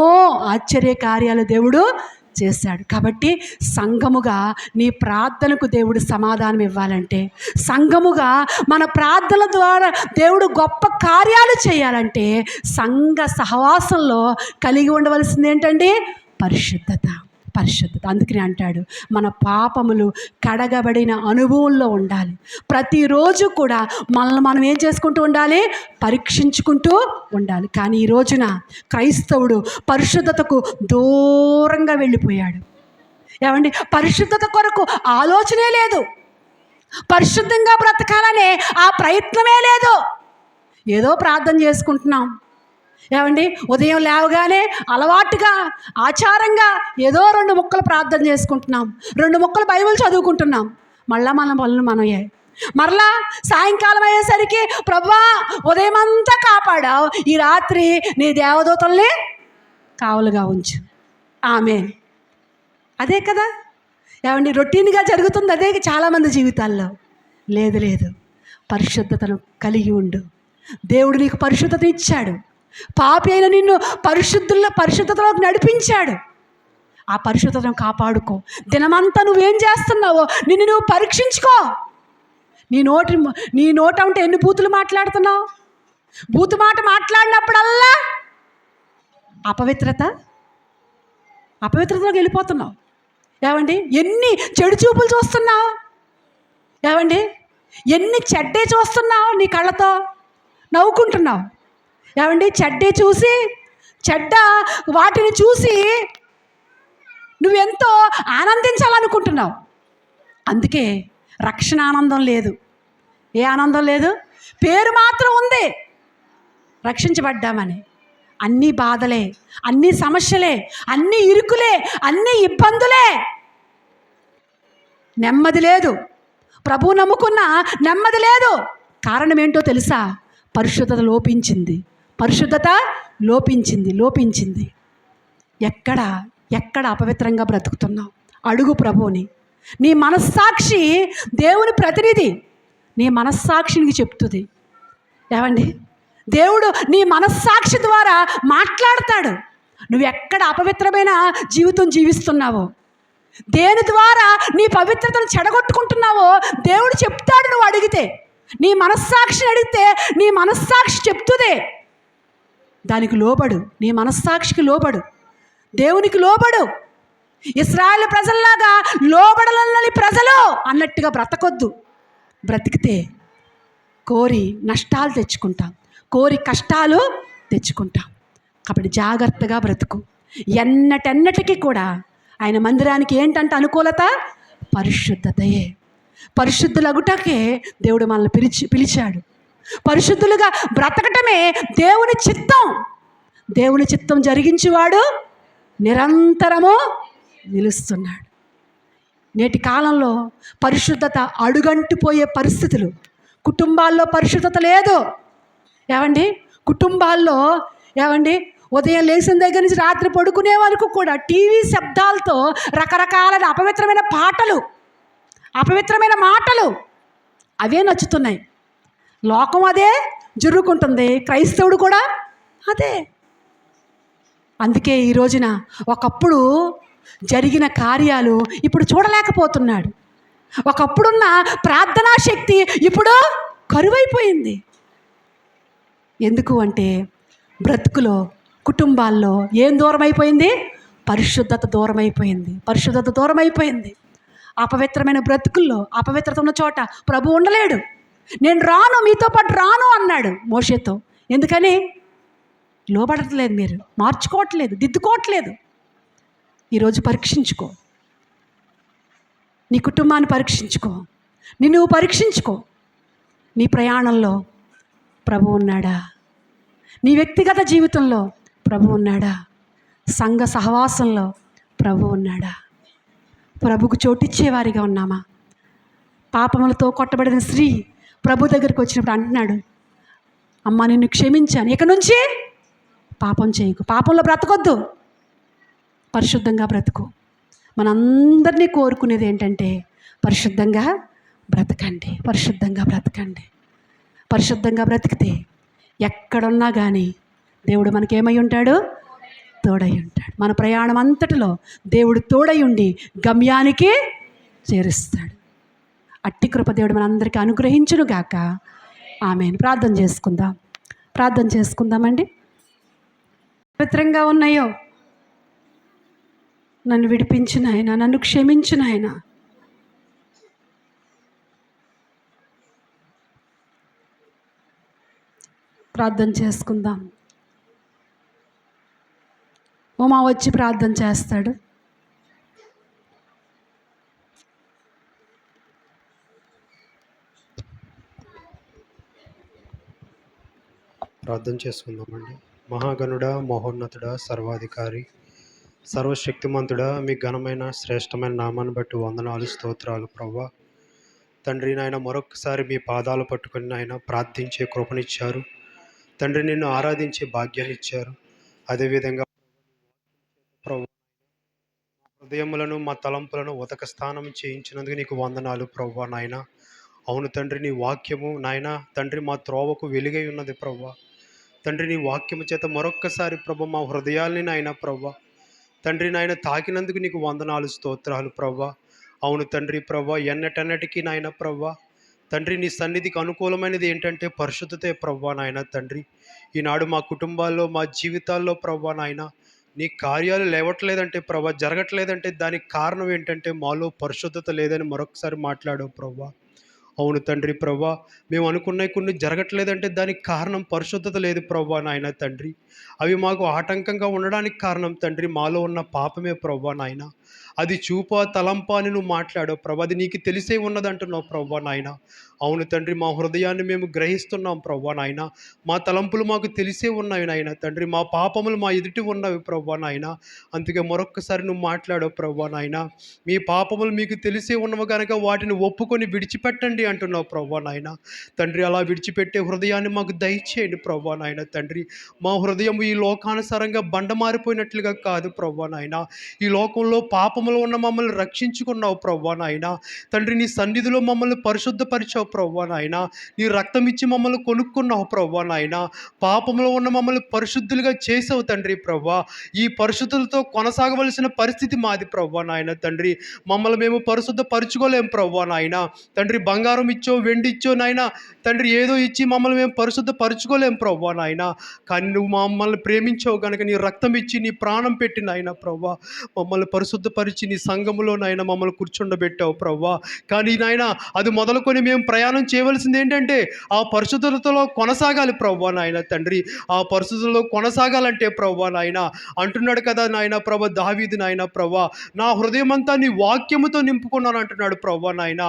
ఆశ్చర్య కార్యాలు దేవుడు చేశాడు. కాబట్టి సంఘముగా నీ ప్రార్థనకు దేవుడు సమాధానం ఇవ్వాలంటే, సంఘముగా మన ప్రార్థనల ద్వారా దేవుడు గొప్ప కార్యాలు చేయాలంటే సంఘ సహవాసంలో కలిగి ఉండవలసింది ఏంటండి? పరిశుద్ధత. అందుకని అంటాడు, మన పాపములు కడగబడిన అనుభవంలో ఉండాలి. ప్రతిరోజు కూడా మనల్ని మనం ఏం చేసుకుంటూ ఉండాలి? పరీక్షించుకుంటూ ఉండాలి. కానీ ఈ రోజున క్రైస్తవుడు పరిశుద్ధతకు దూరంగా వెళ్ళిపోయాడు. ఏమండి, పరిశుద్ధత కొరకు ఆలోచనే లేదు, పరిశుద్ధంగా బ్రతకాలనే ఆ ప్రయత్నమే లేదు. ఏదో ప్రార్థన చేసుకుంటున్నాం. ఏమండి, ఉదయం లేవగానే అలవాటుగా ఆచారంగా ఏదో 2 ముక్కలు ప్రార్థన చేసుకుంటున్నాం, 2 ముక్కలు బైబిల్ చదువుకుంటున్నాం. మళ్ళా మన పనులు మనయే. మరలా సాయంకాలం అయ్యేసరికి ప్రభువా ఉదయం అంతా కాపాడావు, ఈ రాత్రి నీ దేవదూతల్ని కావలుగా ఉంచు. ఆమేన్. అదే కదా ఏమండి, రొటీన్గా జరుగుతుంది. అదే చాలామంది జీవితాల్లో. లేదు, పరిశుద్ధతను కలిగి ఉండు. దేవుడు నీకు పరిశుద్ధత ఇచ్చాడు. పాపి అయిన నిన్ను పరిశుద్ధతలోకి నడిపించాడు. ఆ పరిశుద్ధతను కాపాడుకో. దినమంతా నువ్వేం చేస్తున్నావో నిన్ను నువ్వు పరీక్షించుకో. నీ నోట ఉంటే ఎన్ని బూతులు మాట్లాడుతున్నావు? బూతు మాట మాట్లాడినప్పుడల్లా అపవిత్రతలోకి వెళ్ళిపోతున్నావు. ఏమండి, ఎన్ని చెడు చూపులు చూస్తున్నావు? ఏమండి, ఎన్ని చెడ్డే చూస్తున్నావు? నీ కళ్ళతో నవ్వుకుంటున్నావు. ఏమండి, వాటిని చూసి నువ్వెంతో ఆనందించాలనుకుంటున్నావు. అందుకే రక్షణ ఆనందం లేదు. ఏ ఆనందం లేదు? పేరు మాత్రం ఉంది రక్షించబడ్డామని. అన్నీ బాధలే, అన్నీ సమస్యలే, అన్నీ ఇరుకులే, అన్నీ ఇబ్బందులే. నెమ్మది లేదు. ప్రభువు నమ్ముకున్న నెమ్మది లేదు. కారణం ఏంటో తెలుసా? పరిశుద్ధత లోపించింది. ఎక్కడ అపవిత్రంగా బ్రతుకుతున్నావు? అడుగు ప్రభువుని. నీ మనస్సాక్షి దేవుని ప్రతినిధి. నీ మనస్సాక్షినికి చెప్తుంది. ఏమండి, దేవుడు నీ మనస్సాక్షి ద్వారా మాట్లాడతాడు. నువ్వు ఎక్కడ అపవిత్రమైన జీవితం జీవిస్తున్నావో, దేని ద్వారా నీ పవిత్రతను చెడగొట్టుకుంటున్నావో దేవుడు చెప్తాడు. నువ్వు అడిగితే, నీ మనస్సాక్షిని అడిగితే నీ మనస్సాక్షి చెప్తుంది. దానికి లోబడు. నీ మనస్సాక్షికి లోబడు, దేవునికి లోబడు. ఇశ్రాయేలు ప్రజల్లాగా లోబడలని ప్రజలు అన్నట్టుగా బ్రతకొద్దు. బ్రతికితే కోరి నష్టాలు తెచ్చుకుంటాం, కోరి కష్టాలు తెచ్చుకుంటాం. కాబట్టి జాగ్రత్తగా బ్రతుకు. ఎన్నటెన్నటికీ కూడా ఆయన మందిరానికి ఏంటంటే అనుకూలత? పరిశుద్ధతయే. పరిశుద్ధులగుటకే దేవుడు మనల్ని పిలిచాడు. పరిశుద్ధులుగా బ్రతకటమే దేవుని చిత్తం. దేవుని చిత్తం జరిగించేవాడు నిరంతరము నిలుస్తున్నాడు. నేటి కాలంలో పరిశుద్ధత అడుగంటిపోయే పరిస్థితులు. కుటుంబాల్లో పరిశుద్ధత లేదు. ఏమండి, కుటుంబాల్లో ఉదయం లేచిన దగ్గర నుంచి రాత్రి పడుకునే వరకు కూడా టీవీ శబ్దాలతో రకరకాల అపవిత్రమైన పాటలు, అపవిత్రమైన మాటలు అవే నచ్చుతున్నాయి. లోకం అదే జరుగుకుంటుంది, క్రైస్తవుడు కూడా అదే. అందుకే ఈ రోజున ఒకప్పుడు జరిగిన కార్యాలు ఇప్పుడు చూడలేకపోతున్నాడు. ఒకప్పుడున్న ప్రార్థనా శక్తి ఇప్పుడు కరువైపోయింది. ఎందుకు అంటే బ్రతుకులో, కుటుంబాల్లో ఏం దూరం అయిపోయింది? పరిశుద్ధత దూరం అయిపోయింది. పరిశుద్ధత దూరం అయిపోయింది. అపవిత్రమైన బ్రతుకుల్లో, అపవిత్రత ఉన్న చోట ప్రభు ఉండలేడు. నేను రాను, మీతో పాటు రాను అన్నాడు మోషేతో. ఎందుకని? లోబడట్లేదు, మీరు మార్చుకోవట్లేదు, దిద్దుకోవట్లేదు. ఈరోజు పరీక్షించుకో, నీ కుటుంబాన్ని పరీక్షించుకో, నువ్వు పరీక్షించుకో. నీ ప్రయాణంలో ప్రభు ఉన్నాడా? నీ వ్యక్తిగత జీవితంలో ప్రభు ఉన్నాడా? సంఘ సహవాసంలో ప్రభు ఉన్నాడా? ప్రభుకు చోటిచ్చేవారిగా ఉన్నామా? పాపములతో కొట్టబడిన స్త్రీ ప్రభు దగ్గరికి వచ్చినప్పుడు అంటున్నాడు, అమ్మ నిన్ను క్షమించాను, ఇక నుంచి పాపం చేయకు, పాపంలో బ్రతకొద్దు, పరిశుద్ధంగా బ్రతుకు. మనందరినీ కోరుకునేది ఏంటంటే పరిశుద్ధంగా బ్రతకండి, పరిశుద్ధంగా బ్రతకండి. పరిశుద్ధంగా బ్రతికితే ఎక్కడున్నా కానీ దేవుడు మనకేమై ఉంటాడు? తోడై ఉంటాడు. మన ప్రయాణం అంతటిలో దేవుడు తోడై ఉండి గమ్యానికి చేరుస్తాడు. అట్టి కృప దేవుడు మనందరికీ అనుగ్రహించును గాక. ఆమేన్. ప్రార్థన చేసుకుందామండి. పవిత్రంగా ఉన్నాయో నన్ను విడిపించు నాయనా, నన్ను క్షమించు నాయనా. ప్రార్థన చేసుకుందాం. ఉమా వచ్చి ప్రార్థన చేస్తాడు. ప్రార్థన చేసుకుందామండి. మహాగణుడా, మహోన్నతుడా, సర్వాధికారి, సర్వశక్తిమంతుడా, మీ ఘనమైన శ్రేష్టమైన నామాన్ని బట్టి వందనాలు, స్తోత్రాలు ప్రభువా. తండ్రి నాయన, మరొకసారి మీ పాదాలు పట్టుకుని నాయన ప్రార్థించే కృపనిచ్చారు. తండ్రి నిన్ను ఆరాధించే భాగ్యాన్ని ఇచ్చారు. అదేవిధంగా ప్రభు హృదయములను, మా తలంపులను ఉతక స్నానం చేయించినందుకు నీకు వందనాలు ప్రభువా నాయన. అవును తండ్రి, నీ వాక్యము నాయన తండ్రి మా త్రోవకు వెలుగై ఉన్నది ప్రభువా. తండ్రి నీ వాక్యము చేత మరొక్కసారి ప్రభు మా హృదయాల్ని నాయన ప్రభువా తండ్రి నాయన తాకినందుకు నీకు వందనాలు, స్తోత్రాలు ప్రభువా. అవును తండ్రి ప్రభువా, ఎన్నటన్నటికీ నాయన ప్రభువా తండ్రి నీ సన్నిధికి అనుకూలమైనది ఏంటంటే పరిశుద్ధతే ప్రభువా నాయన తండ్రి. ఈనాడు మా కుటుంబాల్లో, మా జీవితాల్లో ప్రభువా నాయన నీ కార్యాలు లేవట్లేదంటే ప్రభా, జరగట్లేదంటే దానికి కారణం ఏంటంటే మాలో పరిశుద్ధత లేదని మరొకసారి మాట్లాడావు ప్రభువా. అవును తండ్రి ప్రభా, మేము అనుకున్నవి కొన్ని జరగట్లేదంటే దానికి కారణం పరిశుద్ధత లేదు ప్రభా నాయన తండ్రి. అవి మాకు ఆటంకంగా ఉండడానికి కారణం తండ్రి మాలో ఉన్న పాపమే ప్రభా నాయన. అది చూప తలంప అని నువ్వు మాట్లాడావు ప్రభా, అది నీకు తెలిసే ఉన్నదంటున్నావు ప్రభా నాయన. అవును తండ్రి, మా హృదయాన్ని మేము గ్రహిస్తున్నాం ప్రభా నాయన. మా తలంపులు మాకు తెలిసే ఉన్నవి నాయన తండ్రి, మా పాపములు మా ఎదుటి ఉన్నవి ప్రభా నాయన. అందుకే మరొక్కసారి నువ్వు మాట్లాడావు ప్రభా నాయన. మీ పాపములు మీకు తెలిసే ఉన్నవి కనుక వాటిని ఒప్పుకొని విడిచిపెట్టండి అంటున్నావు ప్రభా నాయన తండ్రి. అలా విడిచిపెట్టే హృదయాన్ని మాకు దయచేయండి ప్రభా నాయన తండ్రి. మా హృదయం ఈ లోకానుసారంగా బండమారిపోయినట్లుగా కాదు ప్రభా నాయన. ఈ లోకంలో పాపములు ఉన్న మమ్మల్ని రక్షించుకున్నావు ప్రభా నాయన తండ్రి. నీ సన్నిధిలో మమ్మల్ని పరిశుద్ధపరిచావు ప్రభా నాయన. నీ రక్తం ఇచ్చి మమ్మల్ని కొనుక్కున్నావు ప్రభా నాయన. పాపంలో ఉన్న మమ్మల్ని పరిశుద్ధులుగా చేసావు తండ్రి ప్రభా. ఈ పరిశుద్ధులతో కొనసాగవలసిన పరిస్థితి మాది ప్రభా నాయన తండ్రి. మమ్మల్ని మేము పరిశుద్ధపరచుకోలేం ప్రభా నాయన తండ్రి. బంగారం ఇచ్చో, వెండి ఇచ్చో నాయన తండ్రి, ఏదో ఇచ్చి మమ్మల్ని మేము పరిశుద్ధపరచుకోలేం ప్రభా నాయన. కానీ నువ్వు మమ్మల్ని ప్రేమించావు కనుక నీ రక్తం ఇచ్చి నీ ప్రాణం పెట్టి నాయన ప్రభా మమ్మల్ని పరిశుద్ధపరిచి నీ సంఘములో నాయన మమ్మల్ని కూర్చుండబెట్టావు ప్రభా. కానీ నాయన అది మొదలుకొని మేము ప్రయాణం చేయవలసింది ఏంటంటే ఆ పరిశుద్ధతలో కొనసాగాలి ప్రభా నాయన తండ్రి. ఆ పరిశుద్ధతలో కొనసాగాలంటే ప్రభా నాయన అంటున్నాడు కదా నాయన ప్రభా దావీదు నాయన ప్రభా, నా హృదయం అంతా నీ వాక్యముతో నింపుకున్నాను అంటున్నాడు ప్రభా నాయన.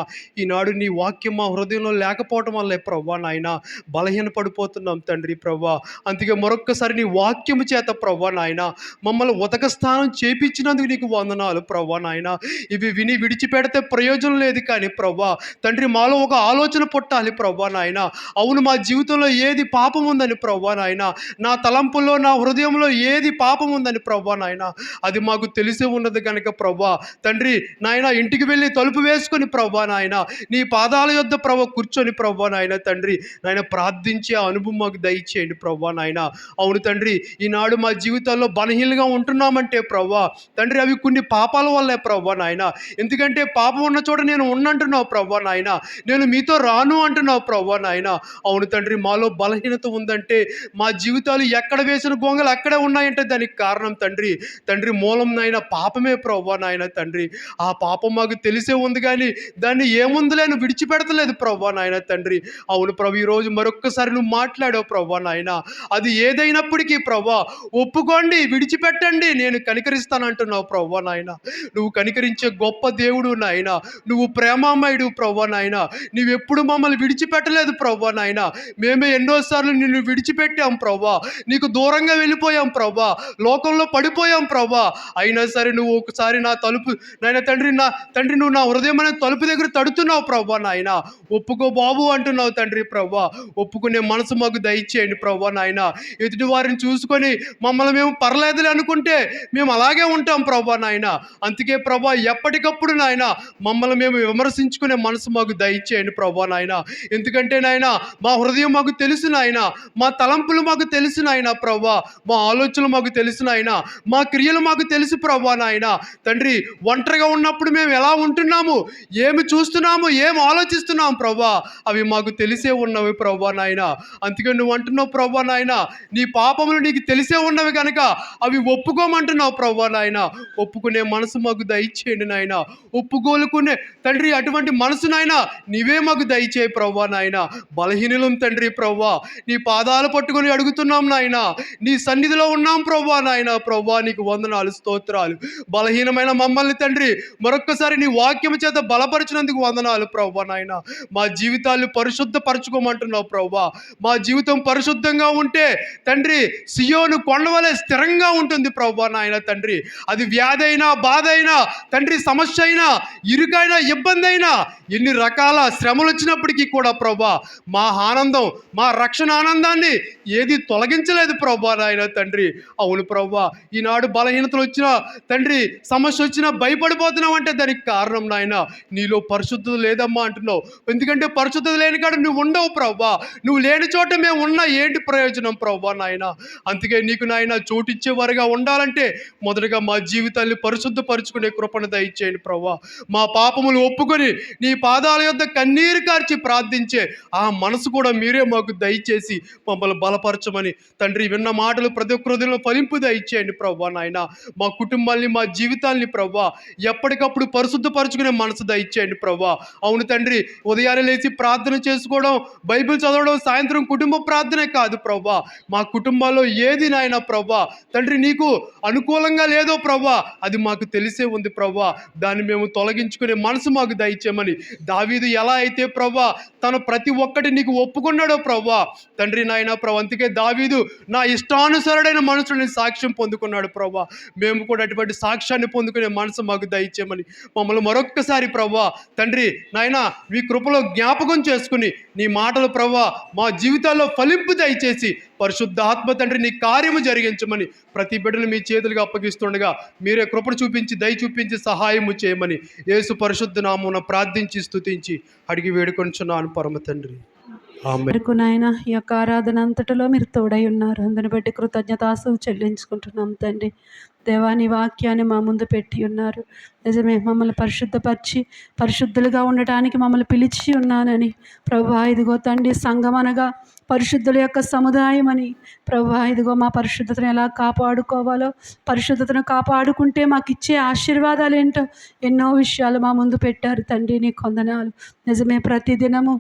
ఈనాడు నీ వాక్యం మా హృదయంలో లేకపోవటం వల్లే ప్రభా నాయన బలహీన పడిపోతున్నాం తండ్రి ప్రభా. అందుకే మరొక్కసారి నీ వాక్యము చేత ప్రభా నాయన మమ్మల్ని ఉతక స్నానం చేపించినందుకు నీకు వందనాలు ప్రభా నాయన. ఇవి విని విడిచిపెడితే ప్రయోజనం లేదు కానీ ప్రభా తండ్రి మాలో ఒక ఆలోచన పుట్టాలి ప్రభా నాయన. అవును, మా జీవితంలో ఏది పాపం ఉందని ప్రభా నాయన, నా తలంపుల్లో నా హృదయంలో ఏది పాపం ఉందని ప్రభా నాయన అది మాకు తెలిసే ఉన్నది కనుక ప్రభా తండ్రి నాయన ఇంటికి వెళ్ళి తలుపు వేసుకొని ప్రభా నాయన నీ పాదాల యొద్ద ప్రభా కూర్చొని ప్రభా నాయన తండ్రి నాయన ప్రార్థించే అనుభవం మాకు దయచేయండి ప్రభా నాయన. అవును తండ్రి, ఈనాడు మా జీవితాల్లో బలహీనంగా ఉంటున్నామంటే ప్రభా తండ్రి అవి కొన్ని పాపాల వల్లే ప్రభా నాయన. ఎందుకంటే పాపం ఉన్న చోట నేను ఉన్నంటున్నావు ప్రభా నాయన. నేను మీతో రాను అంటున్నావు ప్రభా నాయన. అవును తండ్రి, మాలో బలహీనత ఉందంటే మా జీవితాలు ఎక్కడ వేసిన గొంగలు అక్కడే ఉన్నాయంటే దానికి కారణం తండ్రి మూలం నాయన పాపమే ప్రభా నాయన తండ్రి. ఆ పాపం మాకు తెలిసే ఉంది కానీ దాన్ని ఏముందులే నువ్వు విడిచిపెడతలేదు ప్రభా నాయన తండ్రి. అవును ప్రభు, ఈరోజు మరొక్కసారి నువ్వు మాట్లాడావు ప్రభా నాయన. అది ఏదైనప్పటికీ ప్రభా ఒప్పుకోండి, విడిచిపెట్టండి, నేను కనికరిస్తానంటున్నావు ప్రభా నాయన. నువ్వు కనికరించే గొప్ప దేవుడు నాయన. నువ్వు ప్రేమామయుడు ప్రభా నాయన. నువ్వెప్పుడు మమ్మల్ని విడిచిపెట్టలేదు ప్రభా నాయన. మేమే ఎన్నోసార్లు నిన్ను విడిచిపెట్టాం ప్రభా, నీకు దూరంగా వెళ్ళిపోయాం ప్రభా, లోకంలో పడిపోయాం ప్రభా. అయినా సరే నువ్వు ఒకసారి నా తలుపు నాయన తండ్రి నువ్వు నా హృదయం అనే తలుపు దగ్గర తడుతున్నావు ప్రభా నాయన. ఒప్పుకో బాబు అంటున్నావు తండ్రి ప్రభా. ఒప్పుకునే మనసు మాకు దయచేయండి ప్రభా నాయన. ఎదుటి వారిని చూసుకొని మమ్మల్ని మేము పర్లేదులే అనుకుంటే మేము అలాగే ఉంటాం ప్రభా నాయన. అందుకే ప్రభా ఎప్పటికప్పుడు నాయన మమ్మల్ని మేము విమర్శించుకునే మనసు మాకు దయచేయండి ప్రభా నాయన. ఎందుకంటే నాయన మా హృదయం మాకు తెలుసు నాయన, మా తలంపులు మాకు తెలుసు నాయన ప్రభా, మా ఆలోచనలు మాకు తెలుసు నాయన, మా క్రియలు మాకు తెలుసు ప్రభా నాయన. తండ్రి ఒంటరిగా ఉన్నప్పుడు మేము ఎలా ఉంటున్నాము, ఏమి చూస్తున్నాము, ఏం ఆలోచిస్తున్నాం ప్రభా, అవి మాకు తెలిసే ఉన్నవి ప్రభా నాయన. అందుకే నువ్వు అంటున్నావు ప్రభా నాయన, నీ పాపములు నీకు తెలిసే ఉన్నవి కనుక అవి ఒప్పుకోమంటున్నావు ప్రభా నాయన. ఒప్పుకునే మనసు మాకు దయచేయండి నాయన. ఒప్పుకోలుకునే తండ్రి అటువంటి మనసు నాయన నీవే మాకు దయచేయి ప్రభా నాయన. బలహీనులం తండ్రి ప్రభా, నీ పాదాలు పట్టుకొని అడుగుతున్నాం నాయన. నీ సన్నిధిలో ఉన్నాం ప్రభా నాయన. ప్రభా నీకు వందనాలు, స్తోత్రాలు. బలహీనమైన మమ్మల్ని తండ్రి మరొక్కసారి నీ వాక్యం చేత బలపరిచినందుకు వందనాలు ప్రభా నాయన. మా జీవితాలు పరిశుద్ధపరచుకోమంటున్నావు ప్రభా. మా జీవితం పరిశుద్ధంగా ఉంటే తండ్రి సియోను కొండవలే స్థిరంగా ఉంటుంది ప్రభా నాయన తండ్రి. అది వ్యాధి అయినా, బాధ అయినా తండ్రి, సమస్య అయినా, ఇరుకైనా, ఇబ్బంది అయినా, ఎన్ని రకాల శ్రమలు వచ్చినప్పటికీ కూడా ప్రభా మా ఆనందం, మా రక్షణ ఆనందాన్ని ఏది తొలగించలేదు ప్రభా నాయన తండ్రి. అవును ప్రభా, ఈనాడు బలహీనతలు వచ్చినా తండ్రి, సమస్య వచ్చినా భయపడిపోతున్నావు అంటే దానికి కారణం నాయన నీలో పరిశుద్ధత లేదమ్మా అంటున్నావు. ఎందుకంటే పరిశుద్ధత లేని కాడ నువ్వు ఉండవు ప్రభా. నువ్వు లేని చోట మేము ఉన్నా ఏంటి ప్రయోజనం ప్రభా నాయన. అందుకే నీకు నాయన చోటిచ్చేవారుగా ఉండాలంటే మొదటగా మా జీవితాన్ని పరిశుద్ధపరుచుకునే కృపను దయచేయండి ప్రభా. మా పాపములు ఒప్పుకొని నీ పాదాల యొద్ద కన్నీరు కార్చి ప్రార్థించే ఆ మనసు కూడా మీరే మాకు దయచేసి మమ్మల్ని బలపరచమని తండ్రి విన్న మాటలు ప్రతి ఒక్క హృదయంలో ఫలింపు దయచేయండి ప్రభా నాయన. మా కుటుంబాల్ని, మా జీవితాల్ని ప్రభా ఎప్పటికప్పుడు పరిశుద్ధపరచుకునే మనసు దయచేయండి ప్రభా. అవును తండ్రి, ఉదయాన్నే లేచి ప్రార్థన చేసుకోవడం, బైబిల్ చదవడం, సాయంత్రం కుటుంబ ప్రార్థనే కాదు ప్రభా. మా కుటుంబాల్లో ఏది నాయన ప్రభా తండ్రి నీకు అనుకూలంగా లేదో ప్రభా అది మాకు తెలిసే ఉంది ప్రభా. దాన్ని మేము తొలగించుకునే మనసు మాకు దయచేయమని దావీదు ఎలా అయితే ప్రభా తను ప్రతి ఒక్కటి నీకు ఒప్పుకున్నాడో ప్రభా తండ్రి నాయన ప్రభా. అందుకే దావీదు నా ఇష్టానుసరుడైన మనసుని సాక్ష్యం పొందుకున్నాడు ప్రభా. మేము కూడా అటువంటి సాక్ష్యాన్ని పొందుకునే మనసు మాకు దయచేయమని మమ్మల్ని మరొక్కసారి ప్రభా తండ్రి నాయన మీ కృపలో జ్ఞాపకం చేసుకుని నీ మాటలు ప్రభా మా జీవితాల్లో ఫలింపు దయచేసి పరిశుద్ధ ఆత్మ తండ్రి నీ కార్యము జరిగించమని ప్రతి బిడ్డను మీ చేతులుగా అప్పగిస్తుండగా మీరే కృపను చూపించి, దయ చూపించి సహాయము చేయమని యేసు పరిశుద్ధ నామమున ప్రార్థించి స్తుతించి అడిగి వేడుకొనుచున్నాను పరమ తండ్రి. ఆమేన్. నాయన ఈ యొక్క ఆరాధన అంతటిలో మీరు తోడై ఉన్నారు. అందుని బట్టి కృతజ్ఞతాసు చెల్లించుకుంటున్నాం తండ్రి. దేవా నీ వాక్యాన్ని మా ముందు పెట్టి ఉన్నారు. నిజమే, మమ్మల్ని పరిశుద్ధపరిచి పరిశుద్ధులుగా ఉండటానికి మమ్మల్ని పిలిచి ఉన్నానని ప్రభువా. ఇదిగో తండ్రి, సంఘం అనగా పరిశుద్ధుల యొక్క సముదాయం అని ప్రభువా. ఇదిగో మా పరిశుద్ధతను ఎలా కాపాడుకోవాలో, పరిశుద్ధతను కాపాడుకుంటే మాకు ఇచ్చే ఆశీర్వాదాలు ఏంటో ఎన్నో విషయాలు మా ముందు పెట్టారు తండ్రి. నీ కొందనాలు. నిజమే, ప్రతిదినము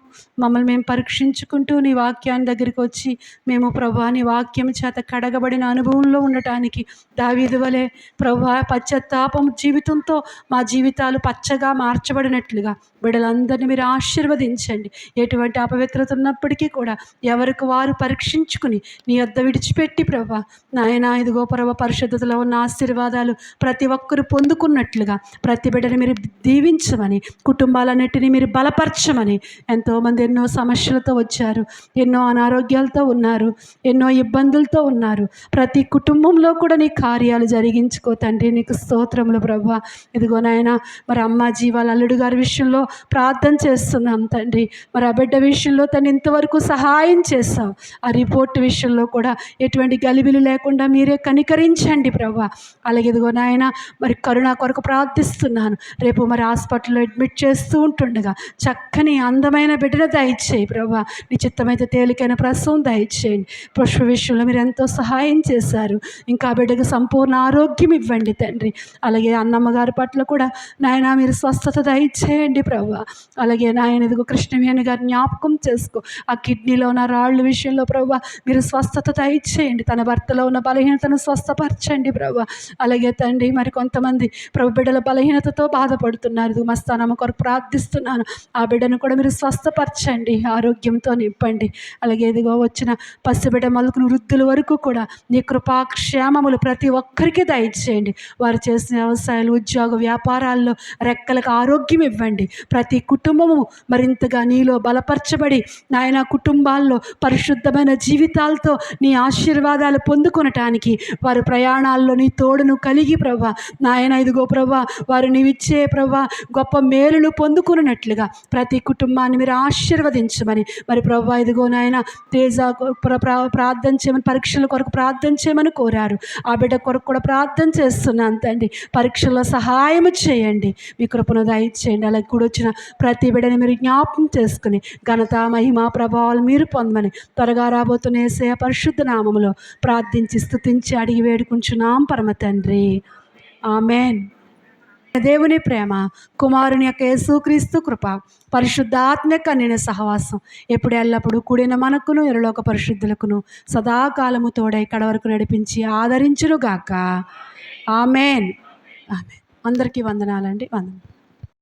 మమ్మల్ని మేము పరీక్షించుకుంటూ నీ వాక్యాన్ని దగ్గరికి వచ్చి మేము ప్రభువా నీ వాక్యం చేత కడగబడిన అనుభవంలో ఉండటానికి దావీదు వలె ప్రభువా పశ్చాత్తాపం జీవితంతో మా జీవితాలు పచ్చగా మార్చబడినట్లుగా బిడ్డలందరినీ మీరు ఆశీర్వదించండి. ఎటువంటి అపవిత్రత ఉన్నప్పటికీ కూడా ఎవరికి వారు పరీక్షించుకుని నీ వద్ద విడిచిపెట్టి ప్రభా నాయన ఇదిగో ప్రభా పరిశుద్ధతలో ఉన్న ఆశీర్వాదాలు ప్రతి ఒక్కరు పొందుకున్నట్లుగా ప్రతి బిడ్డని మీరు దీవించమని, కుటుంబాలన్నిటినీ మీరు బలపరచమని. ఎంతోమంది ఎన్నో సమస్యలతో వచ్చారు, ఎన్నో అనారోగ్యాలతో ఉన్నారు, ఎన్నో ఇబ్బందులతో ఉన్నారు. ప్రతి కుటుంబంలో కూడా నీ కార్యాలు జరిగించుకో తండ్రి. నీకు స్తోత్రములు ప్రభువా. ఇదిగో నాయన మరి అమ్మ జీవాల అల్లుడు గారి విషయంలో ప్రార్థన చేస్తున్నాం తండ్రి. మరి ఆ బిడ్డ విషయంలో తను ఇంతవరకు సహాయం చేస్తాం. ఆ రిపోర్ట్ విషయంలో కూడా ఎటువంటి గలిబిలి లేకుండా మీరే కనికరించండి ప్రభా. అలాగే ఇదిగో నాయన మరి కరుణ కొరకు ప్రార్థిస్తున్నాను. రేపు మరి హాస్పిటల్లో అడ్మిట్ చేస్తూ ఉంటుండగా చక్కని అందమైన బిడ్డను దయచేయి ప్రభా. నీ చిత్తమైతే తేలికైన ప్రసవం దయచేయండి. పుష్ప విషయంలో మీరు ఎంతో సహాయం చేశారు. ఇంకా బిడ్డకు సంపూర్ణ ఆరోగ్యం ఇవ్వండి తండ్రి. అలాగే అన్నమ్మ గారి పట్ల కూడా నాయన మీరు స్వస్థత దయచేయండి ప్రభా. అలాగే నాయన ఇదిగో కృష్ణవేణి గారి జ్ఞాపకం చేసుకో. ఆ కిడ్నీలో ఉన్న రాళ్ళ విషయంలో ప్రభా మీరు స్వస్థత దయచేయండి. తన భర్తలో ఉన్న బలహీనతను స్వస్థపరచండి ప్రభా. అలాగే తండ్రి మరి కొంతమంది ప్రభు బిడ్డల బలహీనతతో బాధపడుతున్నారు. ఇది మస్తానమ్మ కొరకు ప్రార్థిస్తున్నాను. ఆ బిడ్డను కూడా మీరు స్వస్థపరచండి, ఆరోగ్యంతో నింపండి. అలాగే ఇదిగో వచ్చిన పసిబిడ్డ మొదలుకుని వృద్ధుల వరకు కూడా నీ కృపాక్షేమములు ప్రతి ఒక్కరికి దయచేయండి. వారు చేసిన వ్యవసాయాలు, ఉద్యోగ వ్యాపారాల్లో రెక్కలకు ఆరోగ్యం ఇవ్వండి. ప్రతి కుటుంబము మరింతగా నీలో బలపరచబడి నాయన కుటుంబాల్లో పరిశుద్ధమైన జీవితాలతో నీ ఆశీర్వాదాలు పొందుకొనటానికి వారి ప్రయాణాల్లో నీ తోడును కలిగి ప్రభా నాయన ఇదిగో ప్రభా వారు నీవిచ్చే ప్రభా గొప్ప మేలును పొందుకున్నట్లుగా ప్రతి కుటుంబాన్ని మీరు ఆశీర్వదించమని మరి ప్రభా ఇదిగో నాయన తేజ ప్రార్థన చేయమని, పరీక్షల కొరకు ప్రార్థన చేయమని కోరారు. ఆ బిడ్డ కొరకు కూడా ప్రార్థన చేస్తున్నాను తండ్రి. పరీక్షల్లో సహాయం చేయండి, మీ కృపను దయచేయండి. అలాగే కూడా వచ్చిన ప్రతి బిడ్డని మీరు జ్ఞాపకం చేసుకుని ఘనత మహిమ ప్రభావాలు మీరు పొందమని త్వరగా రాబోతున్న యేసయ్య పరిశుద్ధ నామములో ప్రార్థించి స్తుతించి అడిగి వేడుకుంటున్నాం పరమ తండ్రి. ఆమెన్. దేవుని ప్రేమ, కుమారుని యొక్క యేసుక్రీస్తు కృప, పరిశుద్ధాత్మ కన్యన సహవాసం ఎప్పుడు ఎల్లప్పుడూ కూడిన మనకును ఇరులోక పరిశుద్ధులకును సదాకాలము తోడై కడవరకు నడిపించి ఆదరించునుగాక. ఆమెన్. ఆమెన్. అందరికీ వందనాలండి. వందనాలు.